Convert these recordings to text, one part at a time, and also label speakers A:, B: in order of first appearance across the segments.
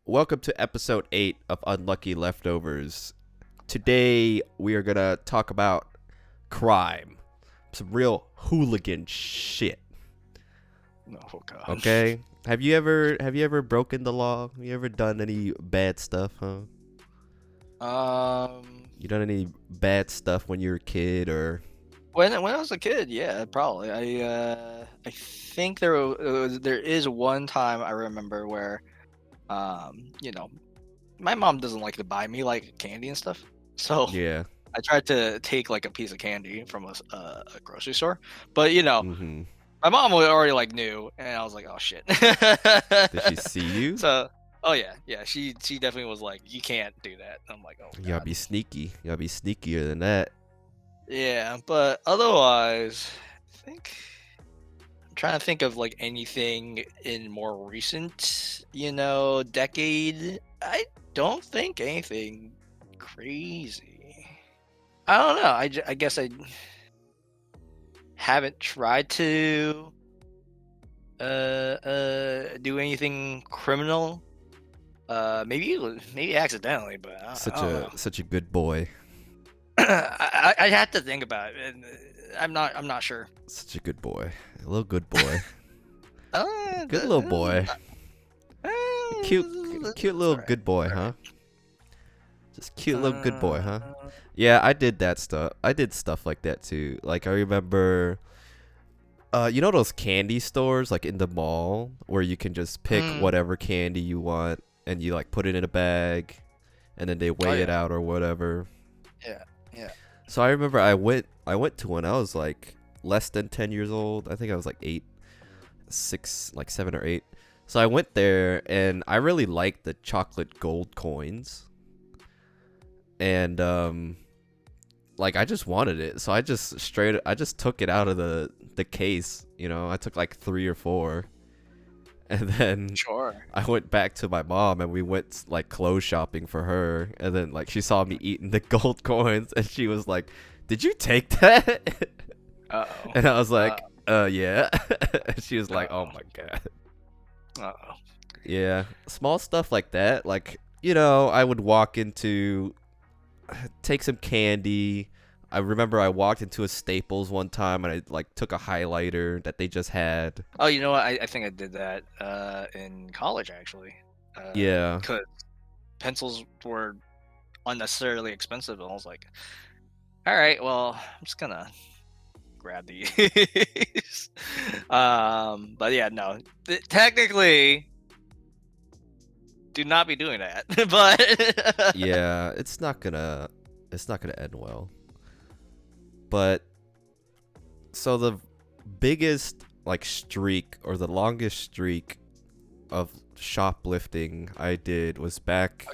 A: welcome to episode 8 of Unlucky Leftovers. Today we are gonna talk about crime, some real hooligan shit.
B: Oh god.
A: Okay, have you ever broken the law? Have you ever done any bad stuff? Huh? You done any bad stuff when you were a kid or?
B: When I was a kid, yeah, probably. I think there is one time I remember where, you know, my mom doesn't like to buy me like candy and stuff, so
A: Yeah.
B: I tried to take like a piece of candy from a grocery store, but
A: Mm-hmm.
B: my mom already like knew, and I was like, oh shit.
A: Did she see you?
B: So, oh yeah, she definitely was like, you can't do that. I'm like, oh
A: You gotta
B: god.
A: be sneaky. You gotta be sneakier than that.
B: Yeah, but otherwise, I'm trying to think of like anything in more recent, decade. I don't think anything crazy. I don't know. I guess I haven't tried to do anything criminal. Maybe accidentally, but I don't know.
A: Such a good boy.
B: I'd have to think about it. And I'm not sure.
A: Such a good boy. A little good boy.
B: Uh,
A: Good little boy.
B: uh,
A: Cute little
B: alright,
A: good boy, huh?
B: alright.
A: Just cute little good boy, huh? Yeah, I did that stuff. I did stuff like that too. Like I remember you know those candy stores like in the mall where you can just pick
B: Mm,
A: whatever candy you want and you like put it in a bag and then they
B: oh
A: weigh it
B: yeah,
A: out or whatever.
B: yeah, yeah.
A: So I remember I went to one. I was like less than 10 years old. I think I was like 8, 6, like 7 or 8. So I went there and I really liked the chocolate gold coins. And like I just wanted it. So I just took it out of the case, I took like 3 or 4. And then
B: Sure.
A: I went back to my mom and we went like clothes shopping for her. And then like she saw me eating the gold coins and she was like, "Did you take that?"
B: Uh oh.
A: And I was
B: Uh
A: like, yeah." And she was like, "Oh
B: oh.
A: my god."
B: Oh.
A: Yeah, small stuff like that. Like, I would walk into take some candy. I remember I walked into a Staples one time and I like took a highlighter that they just had.
B: Oh, you know what? I think I did that in college actually.
A: Yeah.
B: Because pencils were unnecessarily expensive, and I was like, all right, well, I'm just gonna grab these. But yeah, no, technically, do not be doing that. But
A: Yeah, it's not gonna end well. But so the biggest like streak or the longest streak of shoplifting I did was back.
B: oh,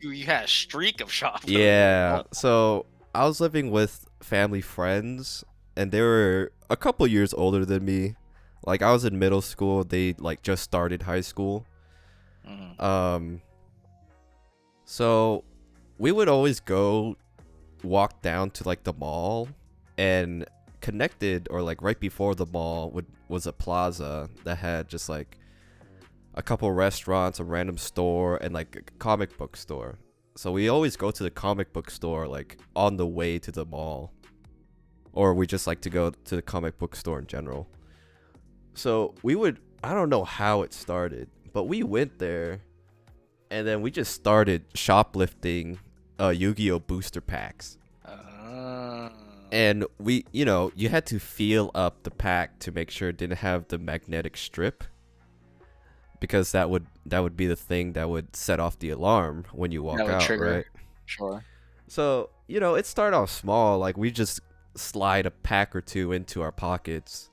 B: you had a streak of shoplifting.
A: Yeah,
B: Oh,
A: so I was living with family friends and they were a couple years older than me. Like I was in middle school, they like just started high school.
B: mhm.
A: Um so we would always go walk down to like the mall, and connected or like right before the mall was a plaza that had just like a couple restaurants, a random store, and like a comic book store. So we always go to the comic book store like on the way to the mall, or we just like to go to the comic book store in general. So I don't know how it started, but we went there and then we just started shoplifting Yu-Gi-Oh booster packs.
B: Uh,
A: And you had to feel up the pack to make sure it didn't have the magnetic strip, because that would be the thing that would set off the alarm when you walk
B: that would
A: out,
B: trigger.
A: right?
B: Sure.
A: So, it started off small, like we just slide a pack or two into our pockets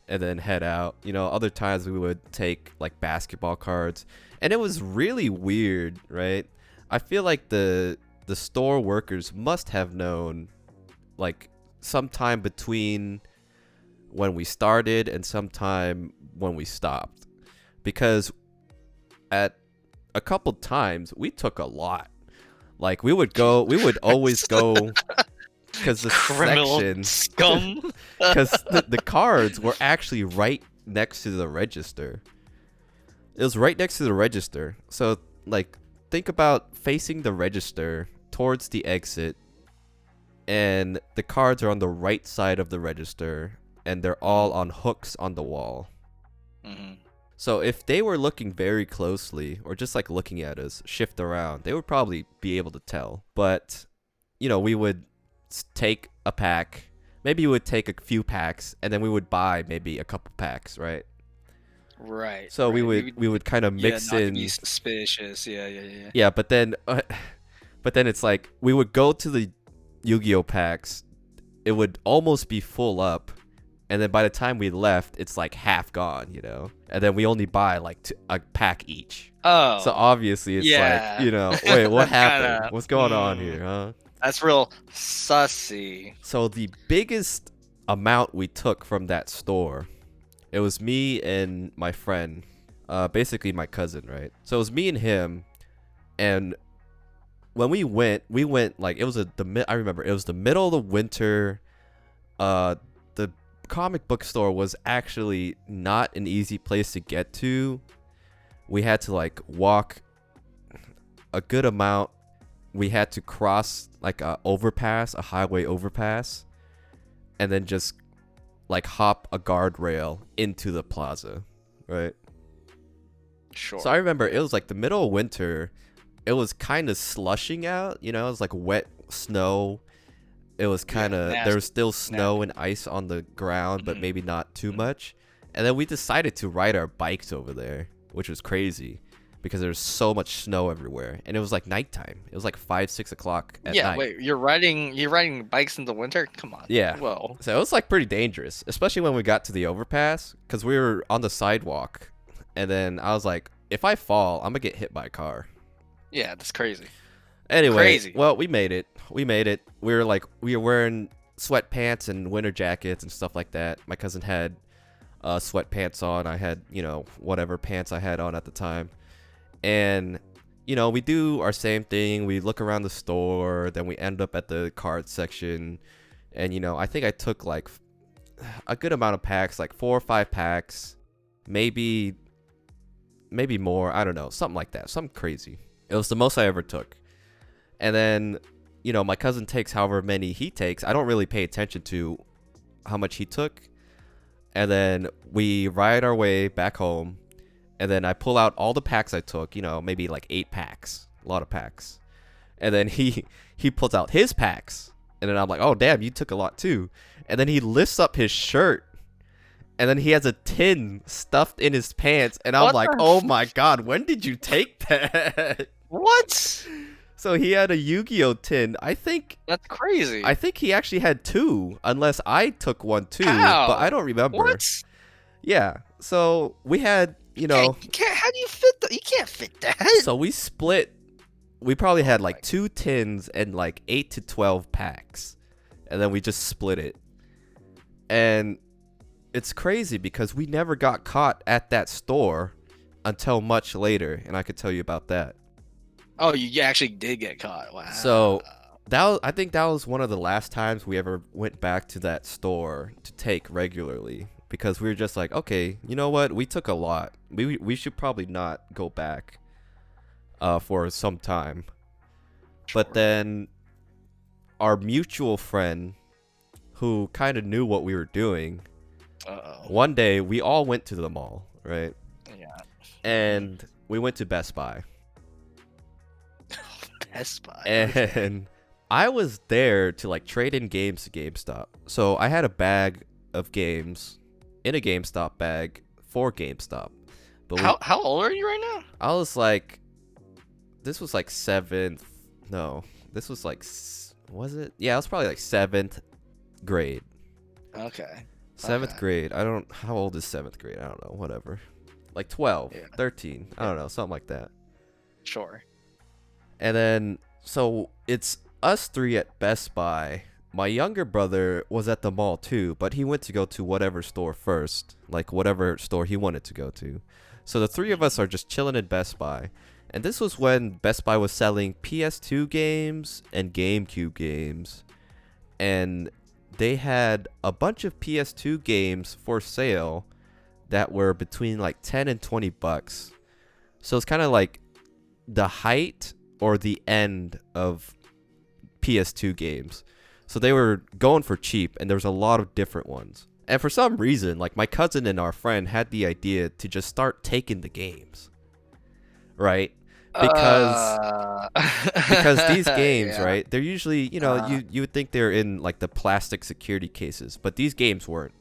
A: and then head out. Other times we would take like basketball cards, and it was really weird, right? I feel like the store workers must have known like sometime between when we started and sometime when we stopped, because at a couple times we took a lot. Like we would always go, because the
B: Criminal
A: section
B: scum.
A: because the cards were actually right next to the register. It was right next to the register. So like think about facing the register towards the exit, and the cards are on the right side of the register, and they're all on hooks on the wall.
B: Mm-hmm.
A: So if they were looking very closely, or just like looking at us shift around, they would probably be able to tell. But we would take a pack, maybe we would take a few packs, and then we would buy maybe a couple packs, right?
B: Right.
A: So
B: right.
A: we would kind of mix
B: not to
A: in.
B: be suspicious. Yeah.
A: Yeah, but then it's like we would go to the Yu-Gi-Oh packs, it would almost be full up, and then by the time we left, it's like half gone, and then we only buy like a pack each.
B: Oh.
A: So obviously it's
B: yeah.
A: like, wait, what happened?
B: Kinda,
A: What's going on here, huh?
B: That's real sussy.
A: So the biggest amount we took from that store, it was me and my friend, basically my cousin, right? So it was me and him, and when we went like it was I remember it was the middle of the winter. The comic book store was actually not an easy place to get to. We had to like walk a good amount. We had to cross like a highway overpass, and then just like hop a guardrail into the plaza, right?
B: Sure.
A: So I remember it was like the middle of winter. It was kind of slushing out, it was like wet snow. It was kind of, there was still snow and ice on the ground, but maybe not too much. And then we decided to ride our bikes over there, which was crazy because there was so much snow everywhere. And it was like nighttime. It was like 5-6 o'clock at night.
B: Yeah, wait, you're riding bikes in the winter? Come on.
A: Yeah.
B: Whoa.
A: So it was like pretty dangerous, especially when we got to the overpass, because we were on the sidewalk. And then I was like, if I fall, I'm going to get hit by a car.
B: Yeah, that's crazy.
A: Anyway,
B: Crazy.
A: Well, we made it. We were wearing sweatpants and winter jackets and stuff like that. My cousin had sweatpants on. I had, whatever pants I had on at the time. And, we do our same thing. We look around the store. Then we end up at the card section. And, I think I took like a good amount of packs, like 4 or 5 packs. Maybe more. I don't know. Something like that. Something crazy. It was the most I ever took. And then, my cousin takes however many he takes. I don't really pay attention to how much he took. And then we ride our way back home. And then I pull out all the packs I took, maybe like 8 packs. A lot of packs. And then he pulls out his packs. And then I'm like, oh, damn, you took a lot too. And then he lifts up his shirt. And then he has a tin stuffed in his pants. And I'm like, oh my God, when did you take that?
B: What?
A: So he had a Yu-Gi-Oh tin. I think
B: that's crazy.
A: I think he actually had 2, unless I took one too.
B: How?
A: But I don't remember.
B: What?
A: Yeah. So we had,
B: You can't. How do you fit that? You can't fit that.
A: So we split. We probably had like 2 tins and like 8 to 12 packs, and then we just split it. And it's crazy because we never got caught at that store until much later, and I could tell you about that.
B: Oh, you actually did get caught. Wow.
A: So I think that was one of the last times we ever went back to that store to take regularly, because we were just like, okay, you know what? We took a lot. We should probably not go back for some time.
B: Sure.
A: But then our mutual friend, who kind of knew what we were doing, one day we all went to the mall, right?
B: Yeah.
A: And we went to Best Buy.
B: Best Buy.
A: And I was there to like trade in games to GameStop. So I had a bag of games in a GameStop bag for GameStop. But
B: how old are you right now?
A: I was like, this was like 7th. No, this was like, was it? Yeah, it was probably like 7th grade.
B: Okay.
A: 7th grade. How old is 7th grade? I don't know. Whatever. Like 12, 13. I don't know. Something like that.
B: Sure.
A: And then, so it's us 3 at Best Buy. My younger brother was at the mall too, but he went to go to whatever store first, like whatever store he wanted to go to. So the 3 of us are just chilling at Best Buy. And this was when Best Buy was selling PS2 games and GameCube games. And they had a bunch of PS2 games for sale that were between like 10 and 20 bucks. So it's kind of like the height or the end of PS2 games. So they were going for cheap, and there was a lot of different ones. And for some reason, like my cousin and our friend had the idea to just start taking the games, right? Because
B: Uh,
A: because these games,
B: yeah.
A: right? They're usually, you would think they're in like the plastic security cases, but these games weren't.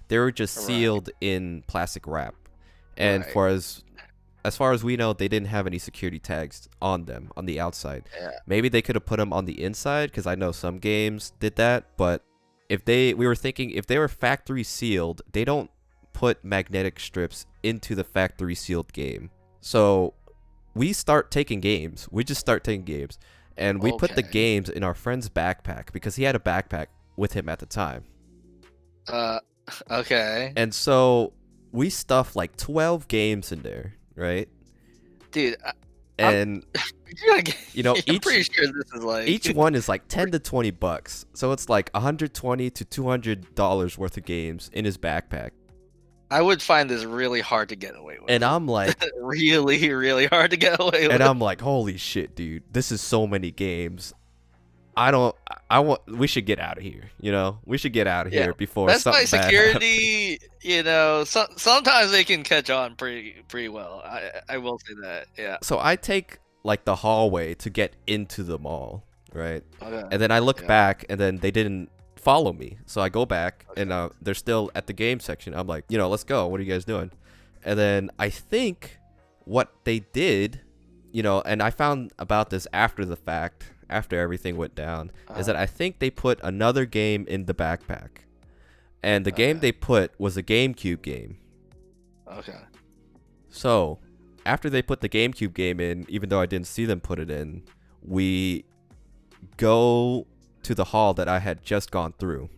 A: They were just
B: Right.
A: sealed in plastic wrap. And
B: Right.
A: as far as we know, they didn't have any security tags on them on the outside.
B: Yeah.
A: Maybe they could have put them on the inside, because I know some games did that. But we were thinking if they were factory sealed, they don't put magnetic strips into the factory sealed game. So we start taking games. We just start taking games, and we put the
B: Okay.
A: games in our friend's backpack because he had a backpack with him at the time.
B: Uh. Okay.
A: And so we stuffed like 12 games in there, right?
B: Dude, I'm.
A: And
B: I'm
A: each
B: pretty sure this is like.
A: each one is like 10 to 20 bucks. So it's like $120 to $200 worth of games in his backpack.
B: I would find this really hard to get away with.
A: And I'm like,
B: really, really hard to get away with.
A: and I'm like, holy shit, dude, this is so many games. We should get out of here. We should get out of
B: Yeah,
A: here before
B: Best Buy
A: something bad happens.
B: security, sometimes they can catch on pretty well. I will say that. Yeah.
A: So I take like the hallway to get into the mall, right?
B: Okay.
A: And then I look
B: Yeah.
A: back, and then they didn't follow me. So I go back,
B: Okay.
A: and they're still at the game section. I'm like, let's go. What are you guys doing? And then I think what they did, and I found about this after the fact, after everything went down, is that I think they put another game in the backpack. And the game
B: Okay.
A: they put was a GameCube game.
B: Okay.
A: So, after they put the GameCube game in, even though I didn't see them put it in, we go to the hall that I had just gone through.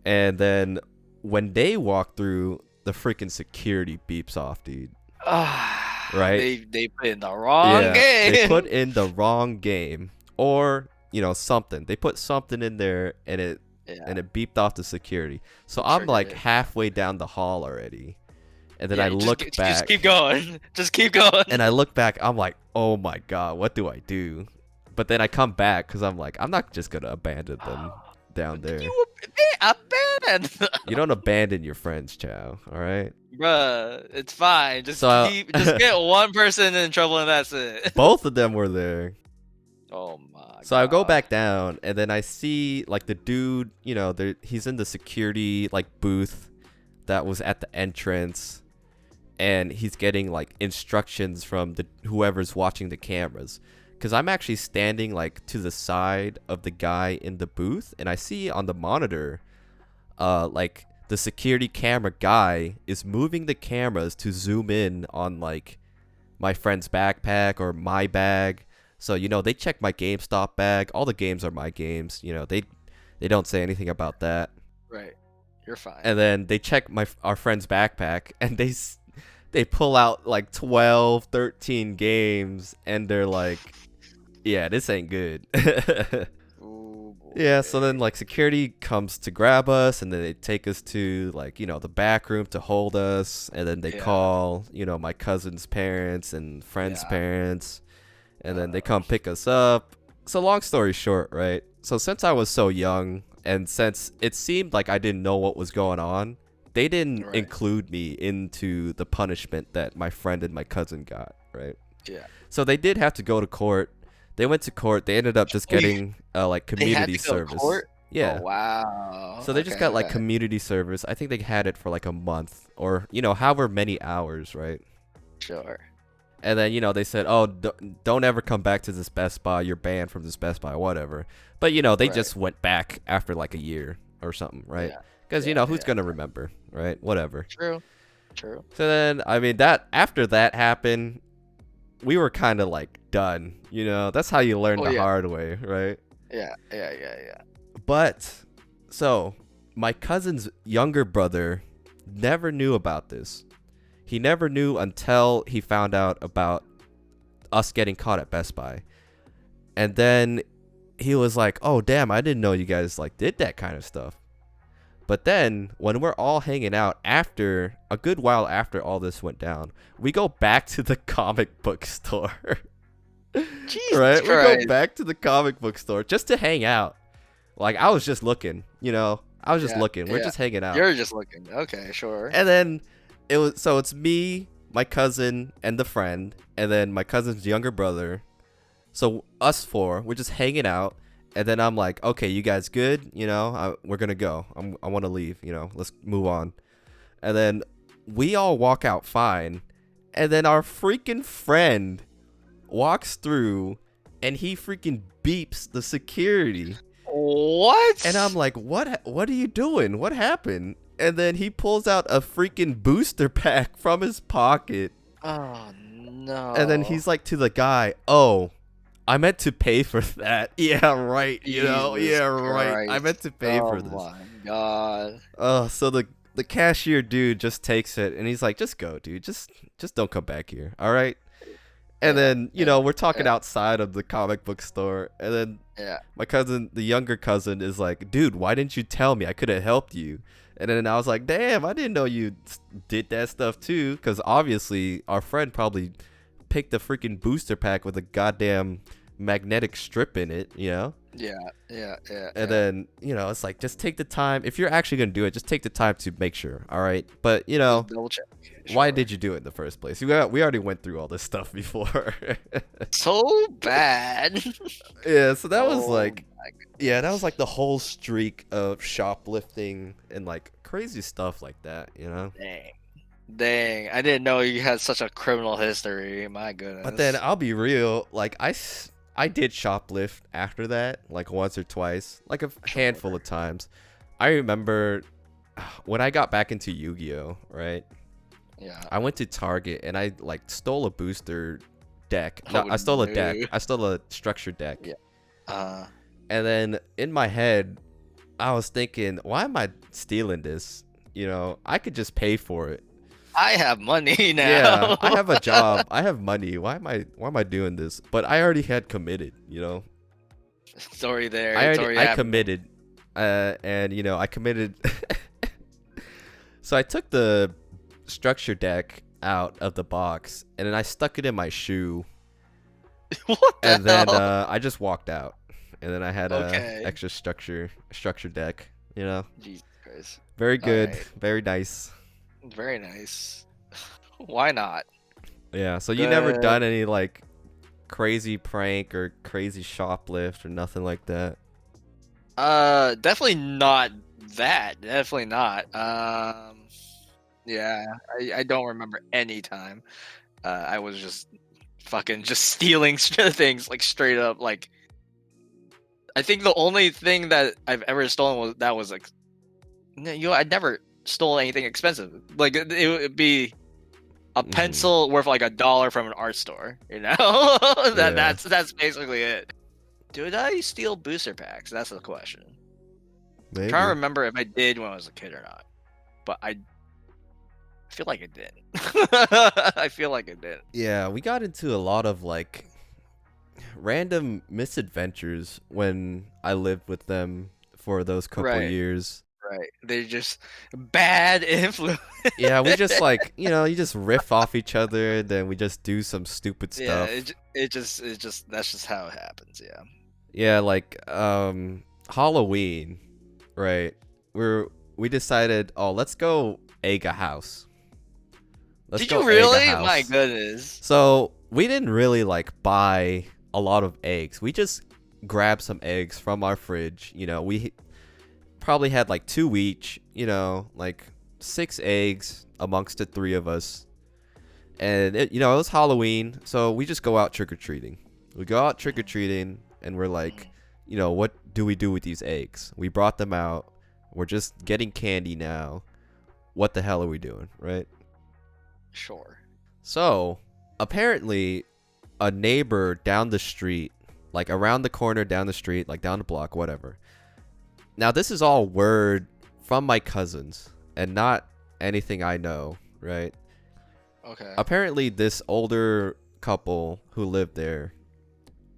A: And then when they walk through, the freaking security beeps off, dude. Right?
B: They put in the wrong game.
A: They put in the wrong game. Or, something. They put something in there, and it beeped off the security. So I'm like
B: Triggered it.
A: halfway down the hall already. And then I look back.
B: Just keep going. Just keep going.
A: And I look back, I'm like, oh my god, what do I do? But then I come back because I'm like, I'm not just gonna abandon them down there.
B: You abandoned.
A: You don't abandon your friends, Chow. All right.
B: Bruh, it's fine. Just
A: So-
B: just get one person in trouble and that's it.
A: Both of them were there.
B: Oh my.
A: So I go
B: God.
A: back down, and then I see like the dude, he's in the security like booth that was at the entrance, and he's getting like instructions from whoever's watching the cameras. Because I'm actually standing like to the side of the guy in the booth, and I see on the monitor, like the security camera guy is moving the cameras to zoom in on like my friend's backpack or my bag. So they check my GameStop bag. All the games are my games. They don't say anything about that.
B: Right. You're fine.
A: And then they check our friend's backpack, and they pull out like 12, 13 games, and they're like, yeah, this ain't good.
B: Ooh, boy.
A: Yeah, so then like security comes to grab us, and then they take us to like, the back room to hold us, and then they
B: Yeah.
A: call, my cousin's parents and friends'
B: Yeah.
A: parents, and then they come pick us up. So long story short, right? So since I was so young, and since it seemed like I didn't know what was going on, they didn't
B: Right.
A: include me into the punishment that my friend and my cousin got, right?
B: Yeah.
A: So they did have to go to court. They went to court. They ended up just
B: Wait,
A: getting like
B: They had
A: community
B: to go to
A: service.
B: court?
A: Yeah.
B: Oh, wow.
A: So they just
B: Okay,
A: got like
B: okay.
A: community service. I think they had it for like a month or however many hours, right?
B: Sure.
A: And then they said, "Oh, don't ever come back to this Best Buy. You're banned from this Best Buy, whatever." But they
B: Right.
A: just went back after like a year or something, right?
B: Yeah.
A: Because
B: Yeah,
A: who's
B: yeah.
A: gonna remember, right? Whatever.
B: True. True.
A: So then, I mean, that after that happened, we were kind of like done. That's how you learn
B: Oh,
A: the
B: yeah.
A: hard way, right?
B: Yeah. Yeah.
A: But so my cousin's younger brother never knew about this. He never knew until he found out about us getting caught at Best Buy. And then he was like, "Oh, damn, I didn't know you guys like did that kind of stuff." But then when we're all hanging out after a good while after all this went down, we go back to the comic book store.
B: Jesus
A: Right? We go
B: Christ.
A: back to the comic book store just to hang out. Like, I was just looking, I was just
B: Yeah,
A: looking. We're
B: yeah.
A: just hanging out.
B: You're just looking. Okay, sure.
A: And then it's me, my cousin, and the friend, and then my cousin's younger brother. So us four, we're just hanging out. And then I'm like, okay, you guys good? We're gonna go. I want to leave. Let's move on. And then we all walk out fine. And then our freaking friend walks through, and he freaking beeps the security.
B: What?
A: And I'm like, what are you doing? What happened? And then he pulls out a freaking booster pack from his pocket.
B: Oh no.
A: And then he's like to the guy, oh, I meant to pay for that. Yeah, right.
B: Jesus
A: Yeah, right. I
B: Christ.
A: meant to pay for this.
B: Oh my god.
A: So the cashier dude just takes it, and he's like, just go, dude. Just don't come back here. All right. And then, we're talking outside of the comic book store. And then my cousin, the younger cousin, is like, dude, why didn't you tell me? I could have helped you. And then I was like, damn, I didn't know you did that stuff too. Because obviously our friend probably picked a freaking booster pack with a goddamn magnetic strip in it,
B: Yeah.
A: And then, it's like, just take the time. If you're actually going to do it, just take the time to make sure. All right. But,
B: double check.
A: why
B: Sure.
A: did you do it in the first place? We already went through all this stuff before.
B: So bad.
A: Yeah, so that was
B: Oh
A: like,
B: my
A: yeah, that was like the whole streak of shoplifting and like crazy stuff like that,
B: Dang. I didn't know you had such a criminal history. My goodness.
A: But then I'll be real, like I did shoplift after that, like once or twice, like a handful of times. I remember when I got back into Yu-Gi-Oh, right?
B: Yeah.
A: I went to Target and I like stole a booster deck.
B: Oh,
A: No, I stole a deck.
B: no.
A: I stole a structured deck.
B: Yeah.
A: And then in my head, I was thinking, why am I stealing this? I could just pay for it.
B: I have money now.
A: Yeah, I have a job. I have money. Why am I doing this? But I already had committed,
B: Story there.
A: I committed. And I committed. So I took the structure deck out of the box and then I stuck it in my shoe.
B: What the
A: And then
B: hell?
A: I just walked out. And then I had a
B: Okay.
A: extra structure deck,
B: Jesus Christ.
A: Very good,
B: Alright.
A: very nice.
B: Very nice. Why not?
A: Yeah, so you never
B: Good.
A: done any like crazy prank or crazy shoplift or nothing like that?
B: Definitely not that. Definitely not. Yeah, I don't remember any time. I was just fucking just stealing things like straight up. Like, I think the only thing that I've ever stolen was like, I never stole anything expensive. Like it would be a
A: Mhm.
B: pencil worth like $1 from an art store.
A: Yeah.
B: That's basically it. Did I steal booster packs? That's the question.
A: Maybe.
B: I'm trying to remember if I did when I was a kid or not, but I feel like it did. I feel like it did.
A: Yeah, we got into a lot of like random misadventures when I lived with them for those couple
B: Right.
A: years.
B: Right. They're just bad influence.
A: Yeah, we just like, you just riff off each other, then we just do some stupid
B: Yeah,
A: stuff.
B: it just that's just how it happens. Yeah.
A: Yeah, like Halloween, right? We decided, oh, let's go egg a house. Let's
B: Did
A: go
B: you
A: egg a
B: really?
A: house.
B: My goodness.
A: So we didn't really like buy a lot of eggs. We just grabbed some eggs from our fridge. We probably had like 2 each, like 6 eggs amongst the 3 of us. And it was Halloween, so we just go out trick-or-treating. We go out trick-or-treating and we're like, what do we do with these eggs? We brought them out. We're just getting candy now. What the hell are we doing, right?
B: Sure.
A: So, apparently, a neighbor down the street, like around the corner down the street, like down the block, whatever. Now, this is all word from my cousins and not anything I know, right?
B: Okay.
A: Apparently, this older couple who lived there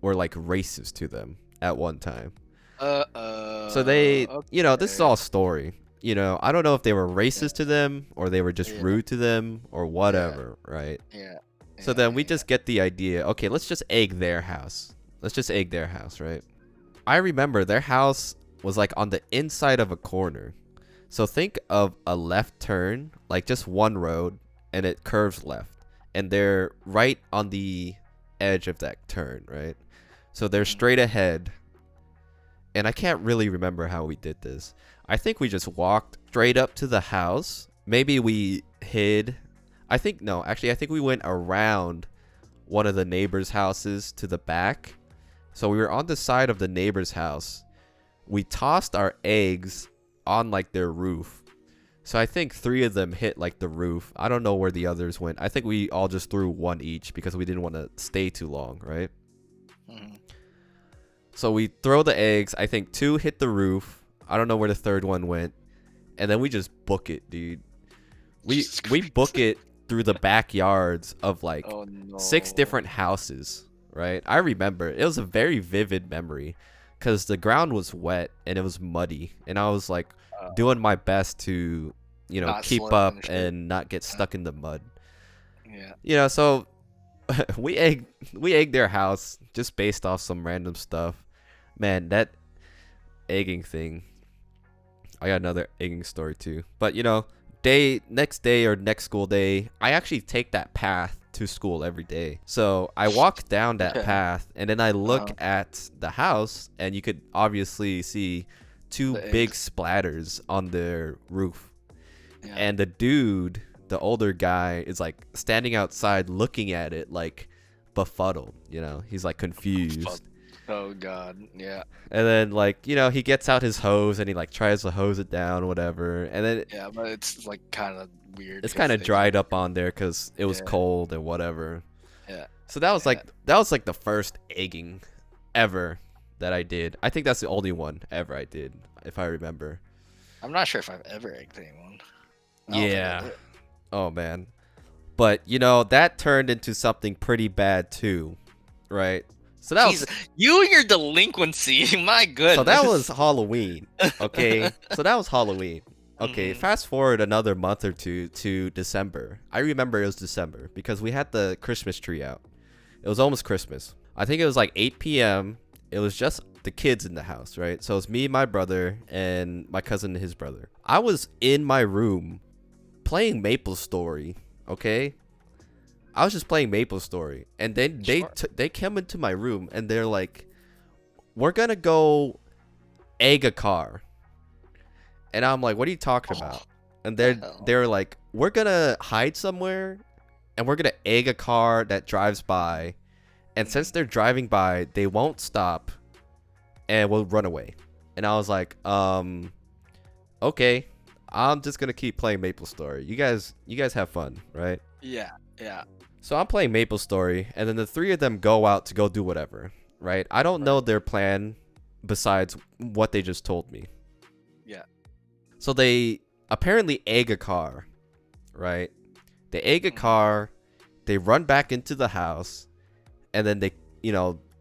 A: were like racist to them at one time. So they, this is all story. I don't know if they were racist to them or they were just rude to them or whatever, right?
B: Yeah.
A: So then we just get the idea, okay, let's just egg their house. Right? I remember their house was like on the inside of a corner. So think of a left turn, like just one road, and it curves left. And they're right on the edge of that turn, right? So they're straight ahead. And I can't really remember how we did this. I think we just walked straight up to the house. Maybe we hid. I think we went around one of the neighbors' houses to the back. So we were on the side of the neighbor's house. We tossed our eggs on like their roof. So I think 3 of them hit like the roof. I don't know where the others went. I think we all just threw 1 each because we didn't want to stay too long, right? So we throw the eggs. I think 2 hit the roof. I don't know where the 3rd one went. And then we just book it, dude. We book it through the backyards of like 6 different houses, right? I remember. It was a very vivid memory because the ground was wet and it was muddy. And I was like doing my best to, keep up and not get stuck in the mud. Yeah. So we egged their house just based off some random stuff. Man, that egging thing. I got another egging story too. But next day or next school day, I actually take that path to school every day. So I walk down that path and then I look at the house and you could obviously see 2 big splatters on their roof. Yeah. And the dude, the older guy, is like standing outside looking at it like befuddled, he's like confused.
B: Oh god, yeah.
A: And then like, he gets out his hose and he like tries to hose it down, whatever. And then
B: but it's like kind of weird.
A: It's kind of dried up on there because it was cold and whatever. Yeah. So that was like the first egging ever that I did. I think that's the only one ever I did, if I remember.
B: I'm not sure if I've ever egged anyone.
A: Yeah. Oh man. But that turned into something pretty bad too, right? So that was
B: you and your delinquency. My goodness.
A: So that was Halloween. Okay. Okay, fast forward another month or two to December. I remember it was December because we had the Christmas tree out. It was almost Christmas. I think it was like 8 p.m. It was just the kids in the house, right? So it was me, my brother, and my cousin and his brother. I was in my room playing MapleStory, okay? I was just playing MapleStory, and then they come into my room and they're like, "We're gonna go egg a car," and I'm like, "What are you talking about?" And they're like, "We're gonna hide somewhere, and we're gonna egg a car that drives by, and since they're driving by, they won't stop, and we'll run away." And I was like, "Okay, I'm just gonna keep playing MapleStory. You guys have fun, right?"
B: Yeah.
A: So I'm playing MapleStory, and then the 3 of them go out to go do whatever, right? I don't know their plan besides what they just told me.
B: Yeah.
A: So they apparently egg a car, right? They egg a car, they run back into the house, and then they,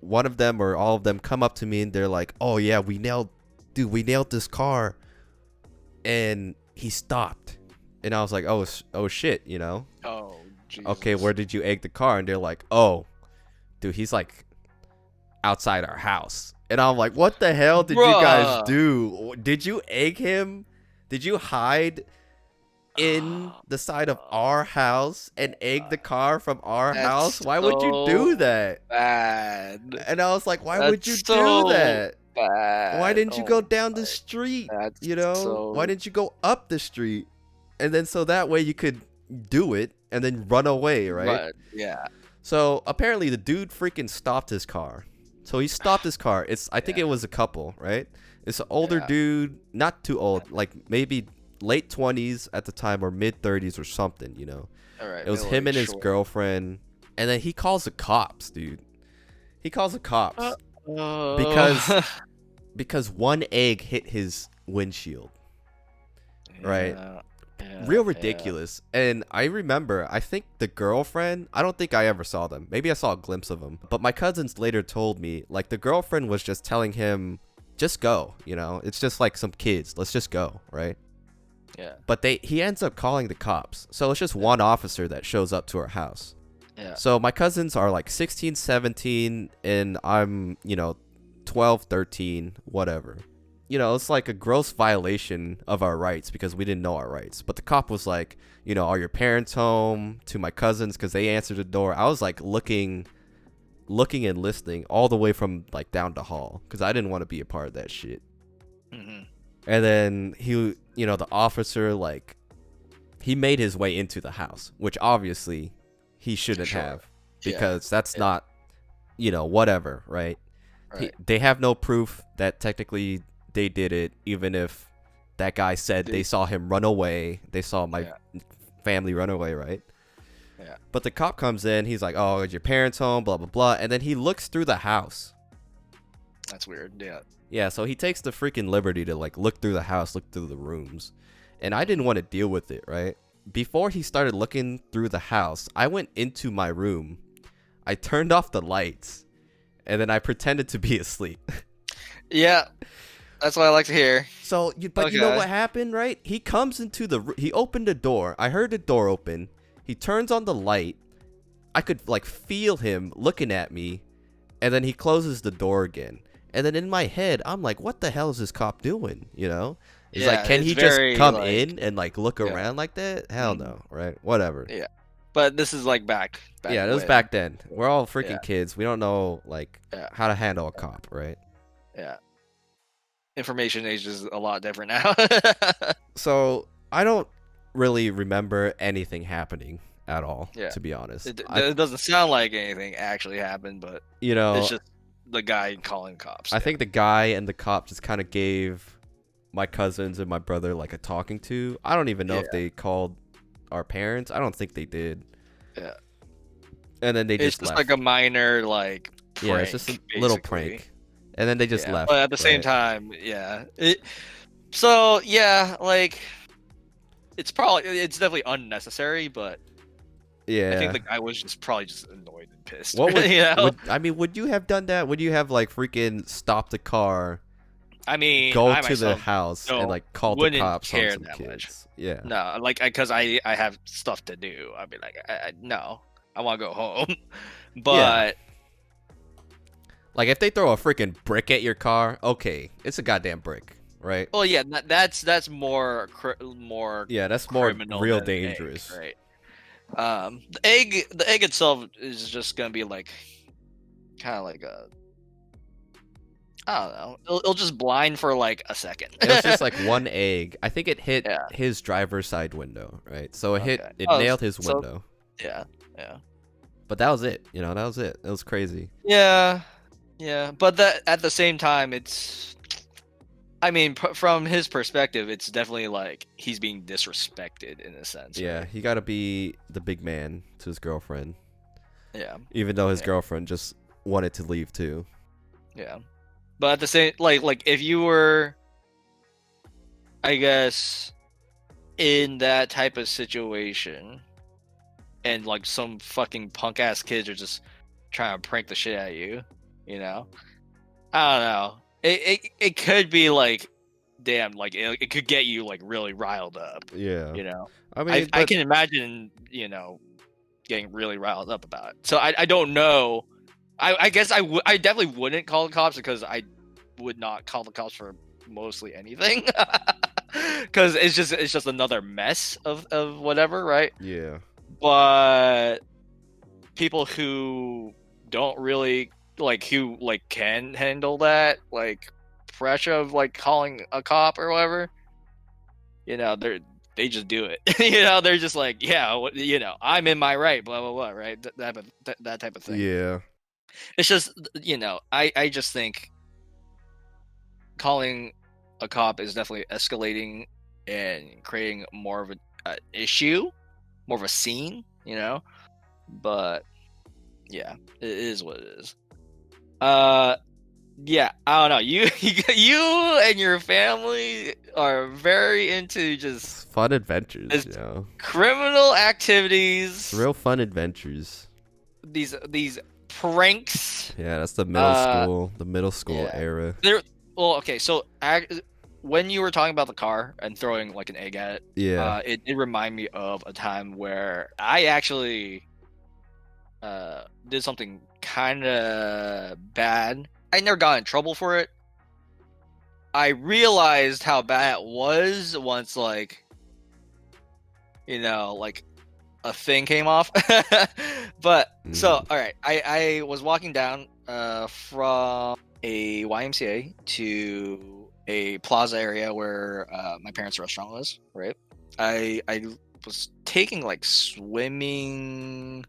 A: one of them or all of them come up to me and they're like, "Oh yeah, we nailed this car," and he stopped, and I was like, "Oh shit,"
B: Oh. Jesus.
A: Okay, where did you egg the car? And they're like, "Oh, dude, he's like outside our house." And I'm like, "What the hell did you guys do? Did you egg him? Did you hide in the side of our house and egg the car from our house? Why would you do that?"
B: Bad.
A: And I was like, "Why would you do that?
B: Bad.
A: Why didn't you go down the street? Why didn't you go up the street? And then so that way you could do it and then run away, right?"
B: Yeah.
A: So apparently the dude freaking stopped his car. So he stopped his car. I think it was a couple, right? It's an older dude, not too old, like maybe late 20s at the time or mid 30s or something,
B: All right.
A: It was him and his girlfriend, and then he calls the cops, dude. He calls the cops because one egg hit his windshield, right? Real ridiculous. And I remember, I think the girlfriend, I don't think I ever saw them. Maybe I saw a glimpse of them. But my cousins later told me, like, the girlfriend was just telling him, "Just go, it's just like some kids. Let's just go," right?
B: Yeah.
A: But he ends up calling the cops. So it's just one officer that shows up to our house.
B: Yeah.
A: So my cousins are like 16, 17, and I'm, 12, 13, whatever. It's like a gross violation of our rights because we didn't know our rights. But the cop was like, are your parents home? To my cousins, because they answered the door. I was like looking and listening all the way from like down the hall because I didn't want to be a part of that shit.
B: Mm-hmm.
A: And then he, the officer, like, he made his way into the house, which obviously he shouldn't have because that's not, whatever, right?
B: Right.
A: They have no proof that technically they did it, even if that guy said they saw him run away. They saw my family run away, right?
B: Yeah.
A: But the cop comes in. He's like, "Oh, is your parents home?" Blah blah blah. And then he looks through the house.
B: That's weird. Yeah.
A: Yeah. So he takes the freaking liberty to like look through the house, look through the rooms, and I didn't want to deal with it, right? Before he started looking through the house, I went into my room. I turned off the lights, and then I pretended to be asleep.
B: Yeah. That's what I like to hear.
A: So, but you know what happened, right? He comes into he opened the door. I heard the door open. He turns on the light. I could like feel him looking at me, and then he closes the door again. And then in my head, I'm like, what the hell is this cop doing? It's like, can he just come in and like look around like that? Hell no, right? Whatever.
B: Yeah. But this is like back
A: yeah, it was back then. We're all freaking kids. We don't know like how to handle a cop, right?
B: Yeah. Information age is a lot different now.
A: So I don't really remember anything happening at all, to be honest.
B: It doesn't sound like anything actually happened, but it's just the guy calling cops.
A: I think the guy and the cop just kind of gave my cousins and my brother like a talking to. I don't even know if they called our parents. I don't think they did.
B: Yeah.
A: And then
B: it's just
A: left.
B: Like a minor like prank,
A: yeah, it's just a little prank. And then they just left.
B: But at the same time, so like it's definitely unnecessary, but I think the guy was probably just annoyed and pissed.
A: What would, would you have done that? Would you have like freaking stopped the car? Go to the house and like call the cops on some kids. Much. Yeah.
B: No, like because I have stuff to do. I'd be like, no, I want to go home. But
A: like if they throw a freaking brick at your car, okay, it's a goddamn brick, right?
B: Well, yeah, that's more
A: that's more real dangerous,
B: egg, right? The egg itself is just gonna be like kind of like I don't know. It'll just blind for like a second.
A: It was just like one egg. I think it hit his driver's side window, right? So it nailed his window.
B: Yeah.
A: But that was it. That was it. It was crazy.
B: Yeah. Yeah, but at the same time, it's. From his perspective, it's definitely like he's being disrespected in a sense.
A: Yeah,
B: right?
A: He got to be the big man to his girlfriend.
B: Yeah.
A: Even though his girlfriend just wanted to leave too.
B: Yeah, but at the same like if you were, I guess, in that type of situation, and like some fucking punk ass kids are just trying to prank the shit out of you. I don't know. It could be like, damn, like it could get you like really riled up.
A: Yeah.
B: I can imagine, getting really riled up about it. So I don't know. I guess I definitely wouldn't call the cops because I would not call the cops for mostly anything. Because it's just another mess of whatever, right?
A: Yeah.
B: But people who don't really who can handle that pressure of calling a cop or whatever, they just do it. They're just like, I'm in my right, blah blah blah, right? That type of thing.
A: Yeah.
B: It's just I just think calling a cop is definitely escalating and creating more of an issue, more of a scene, but yeah, it is what it is. Yeah, I don't know. You and your family are very into just
A: fun adventures,
B: criminal activities.
A: It's real fun adventures.
B: These pranks.
A: Yeah, that's the middle school era.
B: Okay, so when you were talking about the car and throwing an egg at it, it did remind me of a time where I actually did something kind of bad. I never got in trouble for it. I realized how bad it was once, like, like a thing came off. But so, all right, I was walking down from a YMCA to a plaza area where my parents' restaurant was. Right, I was taking like swimming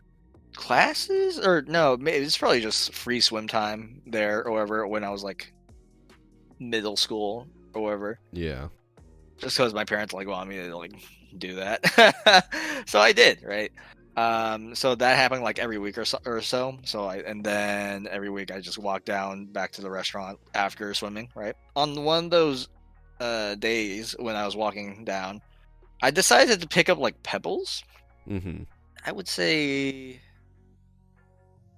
B: classes, or no, it's probably just free swim time there or whatever when I was like middle school or whatever.
A: Yeah.
B: Just because my parents like wanted me to like do that. So I did, right? So that happened like every week or so. And then every week I just walked down back to the restaurant after swimming, right? On one of those days when I was walking down, I decided to pick up like pebbles.
A: Mm-hmm.
B: I would say,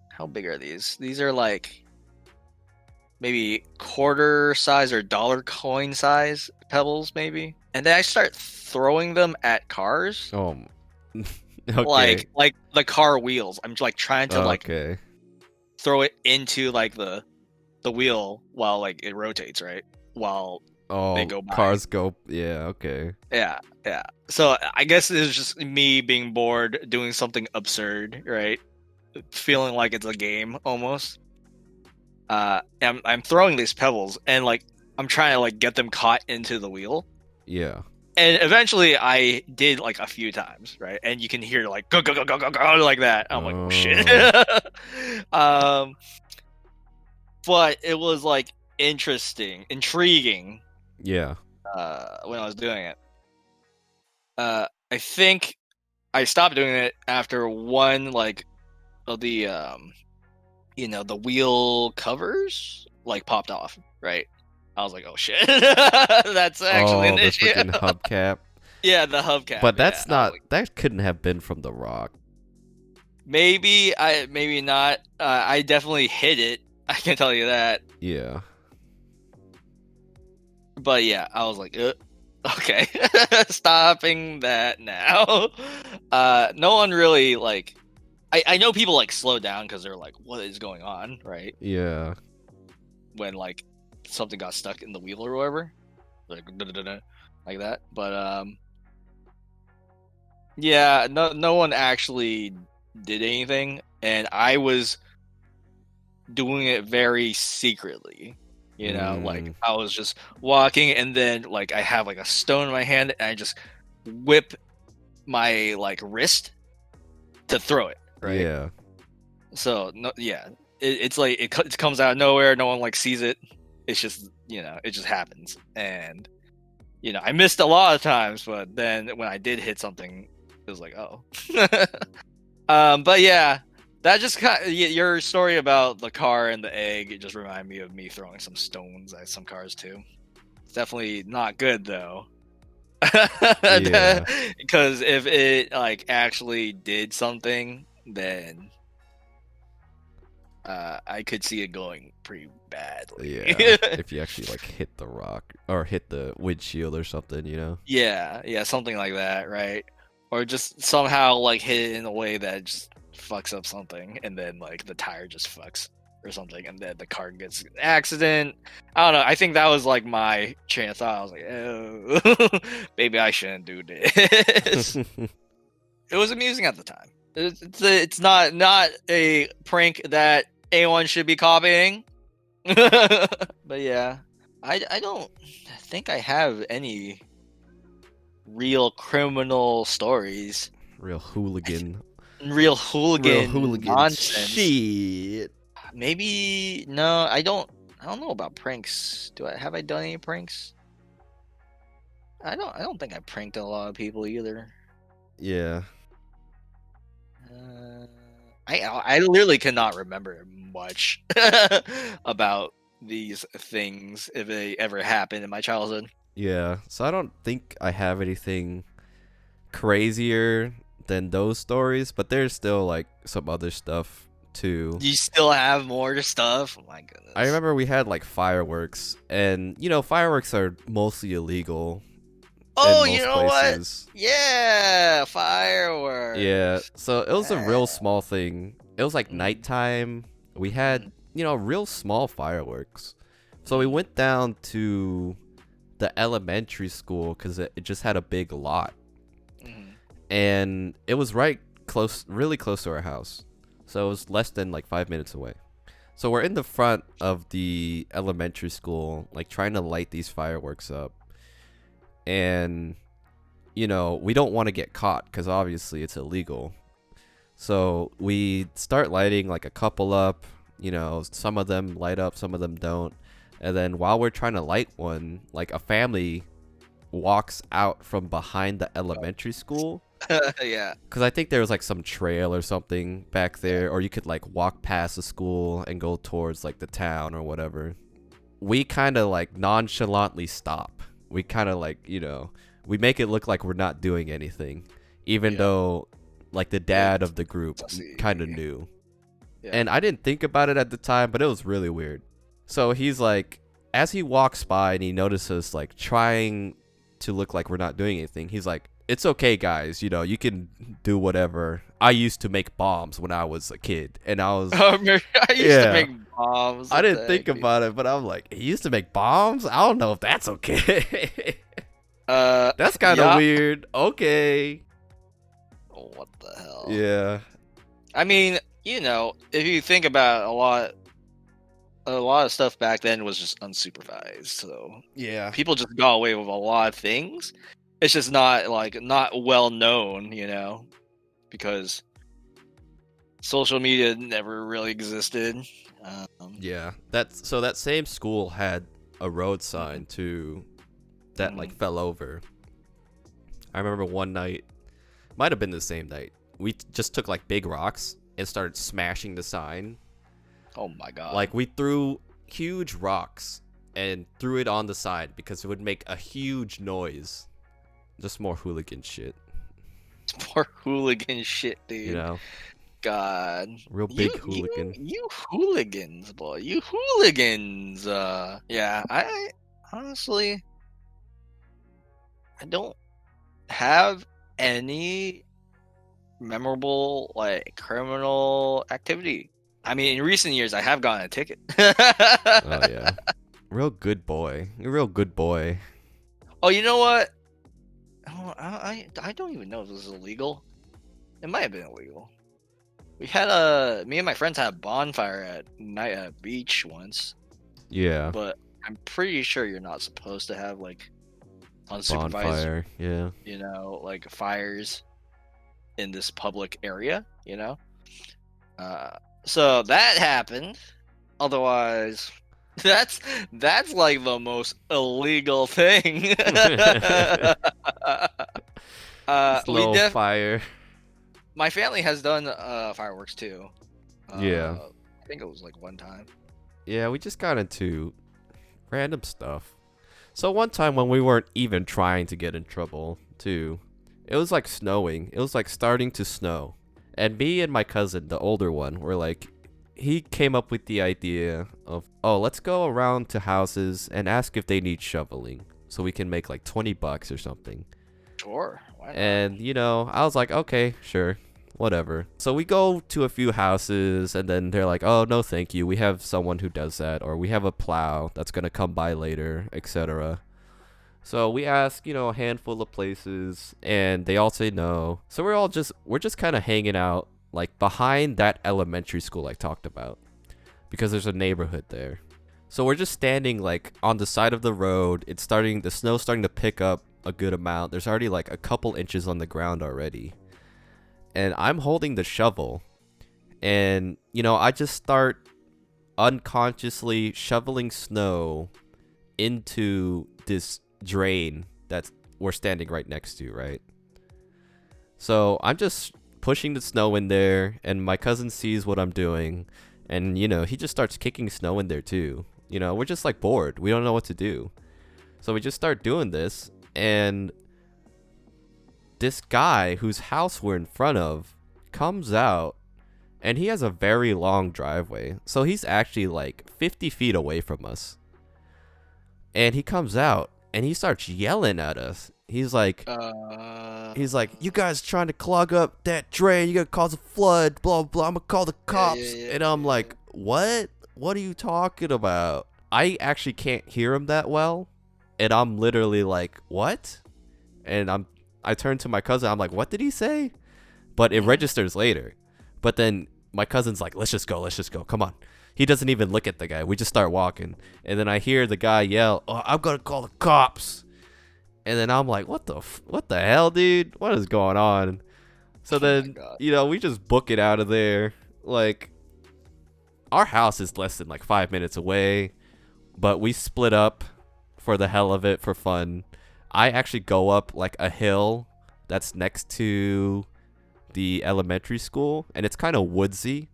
B: how big are these? These are like maybe quarter size or dollar coin size pebbles, maybe. And then I start throwing them at cars.
A: Oh. Okay.
B: Like the car wheels. I'm like trying to like
A: Okay.
B: throw it into like the wheel while like it rotates, right? While they go by.
A: Cars go. Yeah. Okay.
B: Yeah. So I guess it's just me being bored, doing something absurd, right? Feeling like it's a game almost. I'm throwing these pebbles and like I'm trying to like get them caught into the wheel.
A: Yeah.
B: And eventually I did like a few times, right? And you can hear like go go go go go go like that. I'm like, oh shit. But it was like intriguing.
A: Yeah.
B: When I was doing it. I think I stopped doing it after one like of the the wheel covers like popped off, right? I was like, oh shit. That's actually an
A: the
B: issue.
A: freaking hubcap.
B: Yeah, the hubcap.
A: But that's
B: yeah.
A: not. That couldn't have been from the rock.
B: Maybe not. I definitely hit it. I can tell you that.
A: Yeah.
B: But yeah, I was like, okay, stopping that now. No one really like. I know people like slow down because they're like, what is going on, right?
A: Yeah.
B: When like something got stuck in the wheel or whatever, like that. But yeah, no one actually did anything, and I was doing it very secretly. Like I was just walking, and then like I have like a stone in my hand, and I just whip my like wrist to throw it. Right.
A: Yeah.
B: So no, yeah, it's like it comes out of nowhere. No one like sees it. It's just it just happens, and I missed a lot of times, but then when I did hit something, it was like, oh. But yeah, that just your story about the car and the egg. It just reminded me of me throwing some stones at some cars too. It's definitely not good though.
A: Yeah.
B: Because if it like actually did something, then I could see it going pretty badly.
A: Yeah. If you actually like hit the rock or hit the windshield or something,
B: Yeah, something like that, right? Or just somehow like hit it in a way that just fucks up something, and then like the tire just fucks or something, and then the car gets an accident. I don't know. I think that was like my train of thought. I was like, oh, maybe I shouldn't do this. It was amusing at the time. It's not a prank that anyone should be copying. But yeah, I don't think I have any real criminal stories.
A: Real hooligan
B: nonsense.
A: Shit.
B: Maybe no, I don't know about pranks. Have I done any pranks? I don't think I pranked a lot of people either.
A: Yeah.
B: I literally cannot remember much about these things if they ever happened in my childhood.
A: Yeah. So I don't think I have anything crazier than those stories, but there's still like some other stuff too.
B: You still have more stuff? Oh my goodness.
A: I remember we had like fireworks, and fireworks are mostly illegal.
B: Oh,
A: in most
B: you know
A: places.
B: what? Yeah, fireworks.
A: Yeah, so it was a real small thing, It was like
B: Mm,
A: nighttime. We had,
B: mm,
A: real small fireworks. So we went down to the elementary school because it just had a big lot.
B: mm,
A: And it was really close to our house. So it was less than like 5 minutes away. So we're in the front of the elementary school, like trying to light these fireworks up. And, we don't want to get caught because obviously it's illegal. So we start lighting like a couple up, some of them light up, some of them don't. And then while we're trying to light one, like a family walks out from behind the elementary school.
B: yeah.
A: Because I think there was like some trail or something back there, or you could like walk past the school and go towards like the town or whatever. We kind of like nonchalantly stop. We kind of like, we make it look like we're not doing anything, even
B: Yeah.
A: though like the dad of the group
B: Sussy.
A: kind of knew.
B: Yeah.
A: And I didn't think about it at the time, but it was really weird. So he's like, as he walks by and he notices like trying to look like we're not doing anything, he's like, it's okay, guys. You can do whatever. I used to make bombs when I was a kid. And I was,
B: I used
A: Yeah.
B: to make bombs.
A: I
B: What
A: didn't
B: the
A: think
B: heck,
A: about it, but I'm like, he used to make bombs? I don't know if that's okay.
B: dude?
A: That's kind of
B: yeah.
A: weird. Okay.
B: What the hell?
A: Yeah.
B: I mean, if you think about a lot of stuff back then was just unsupervised. So
A: Yeah.
B: people just got away with a lot of things. It's just not well known, because social media never really existed.
A: Yeah. That same school had a road sign too that like fell over. I remember one night, might have been the same night, we just took like big rocks and started smashing the sign.
B: Oh my god!
A: Like we threw huge rocks and threw it on the sign because it would make a huge noise. Just more hooligan shit.
B: More hooligan shit, dude. God.
A: Real big hooligan.
B: You hooligans, boy. You hooligans. Yeah, I honestly I don't have any memorable like criminal activity. I mean, in recent years I have gotten a ticket.
A: Oh yeah. Real good boy. You're a real good boy.
B: Oh, you know what? Oh, I don't even know if this is illegal. It might have been illegal. We had me and my friends had a bonfire at night at a beach once,
A: Yeah.
B: but I'm pretty sure you're not supposed to have like unsupervised,
A: Bonfire. Yeah.
B: like fires in this public area, So that happened. Otherwise, that's like the most illegal thing.
A: This little fire.
B: My family has done fireworks too.
A: Yeah.
B: I think it was like one time.
A: Yeah, we just got into random stuff. So one time when we weren't even trying to get in trouble, too, it was like snowing. It was like starting to snow. And me and my cousin, the older one, were like, he came up with the idea of, oh, let's go around to houses and ask if they need shoveling so we can make like $20 or something.
B: Sure. Why not?
A: And, I was like, okay, sure, whatever. So we go to a few houses and then they're like, oh, no, thank you. We have someone who does that, or we have a plow that's going to come by later, etc. So we ask, a handful of places and they all say no. So we're just kind of hanging out like behind that elementary school I talked about because there's a neighborhood there. So we're just standing like on the side of the road. The snow's starting to pick up a good amount. There's already like a couple inches on the ground already. And I'm holding the shovel. And, I just start unconsciously shoveling snow into this drain that we're standing right next to, right? So I'm just pushing the snow in there, and my cousin sees what I'm doing, and he just starts kicking snow in there too. We're just like bored. We don't know what to do. So we just start doing this, and this guy whose house we're in front of comes out, and he has a very long driveway. So he's actually like 50 feet away from us. And he comes out and he starts yelling at us. he's like, you guys trying to clog up that drain, you gotta cause a flood, blah blah, I'm gonna call the cops. And I'm like, what are you talking about? I actually can't hear him that well, and I'm literally like, what? And I turn to my cousin, I'm like, what did he say? But it registers later. But then my cousin's like, let's just go, come on. He doesn't even look at the guy. We just start walking. And then I hear the guy yell, oh, I'm gonna call the cops. And then I'm like, what the hell, dude? What is going on? So then, we just book it out of there. Like, our house is less than like 5 minutes away, but we split up for the hell of it, for fun. I actually go up like a hill that's next to the elementary school, and it's kind of woodsy.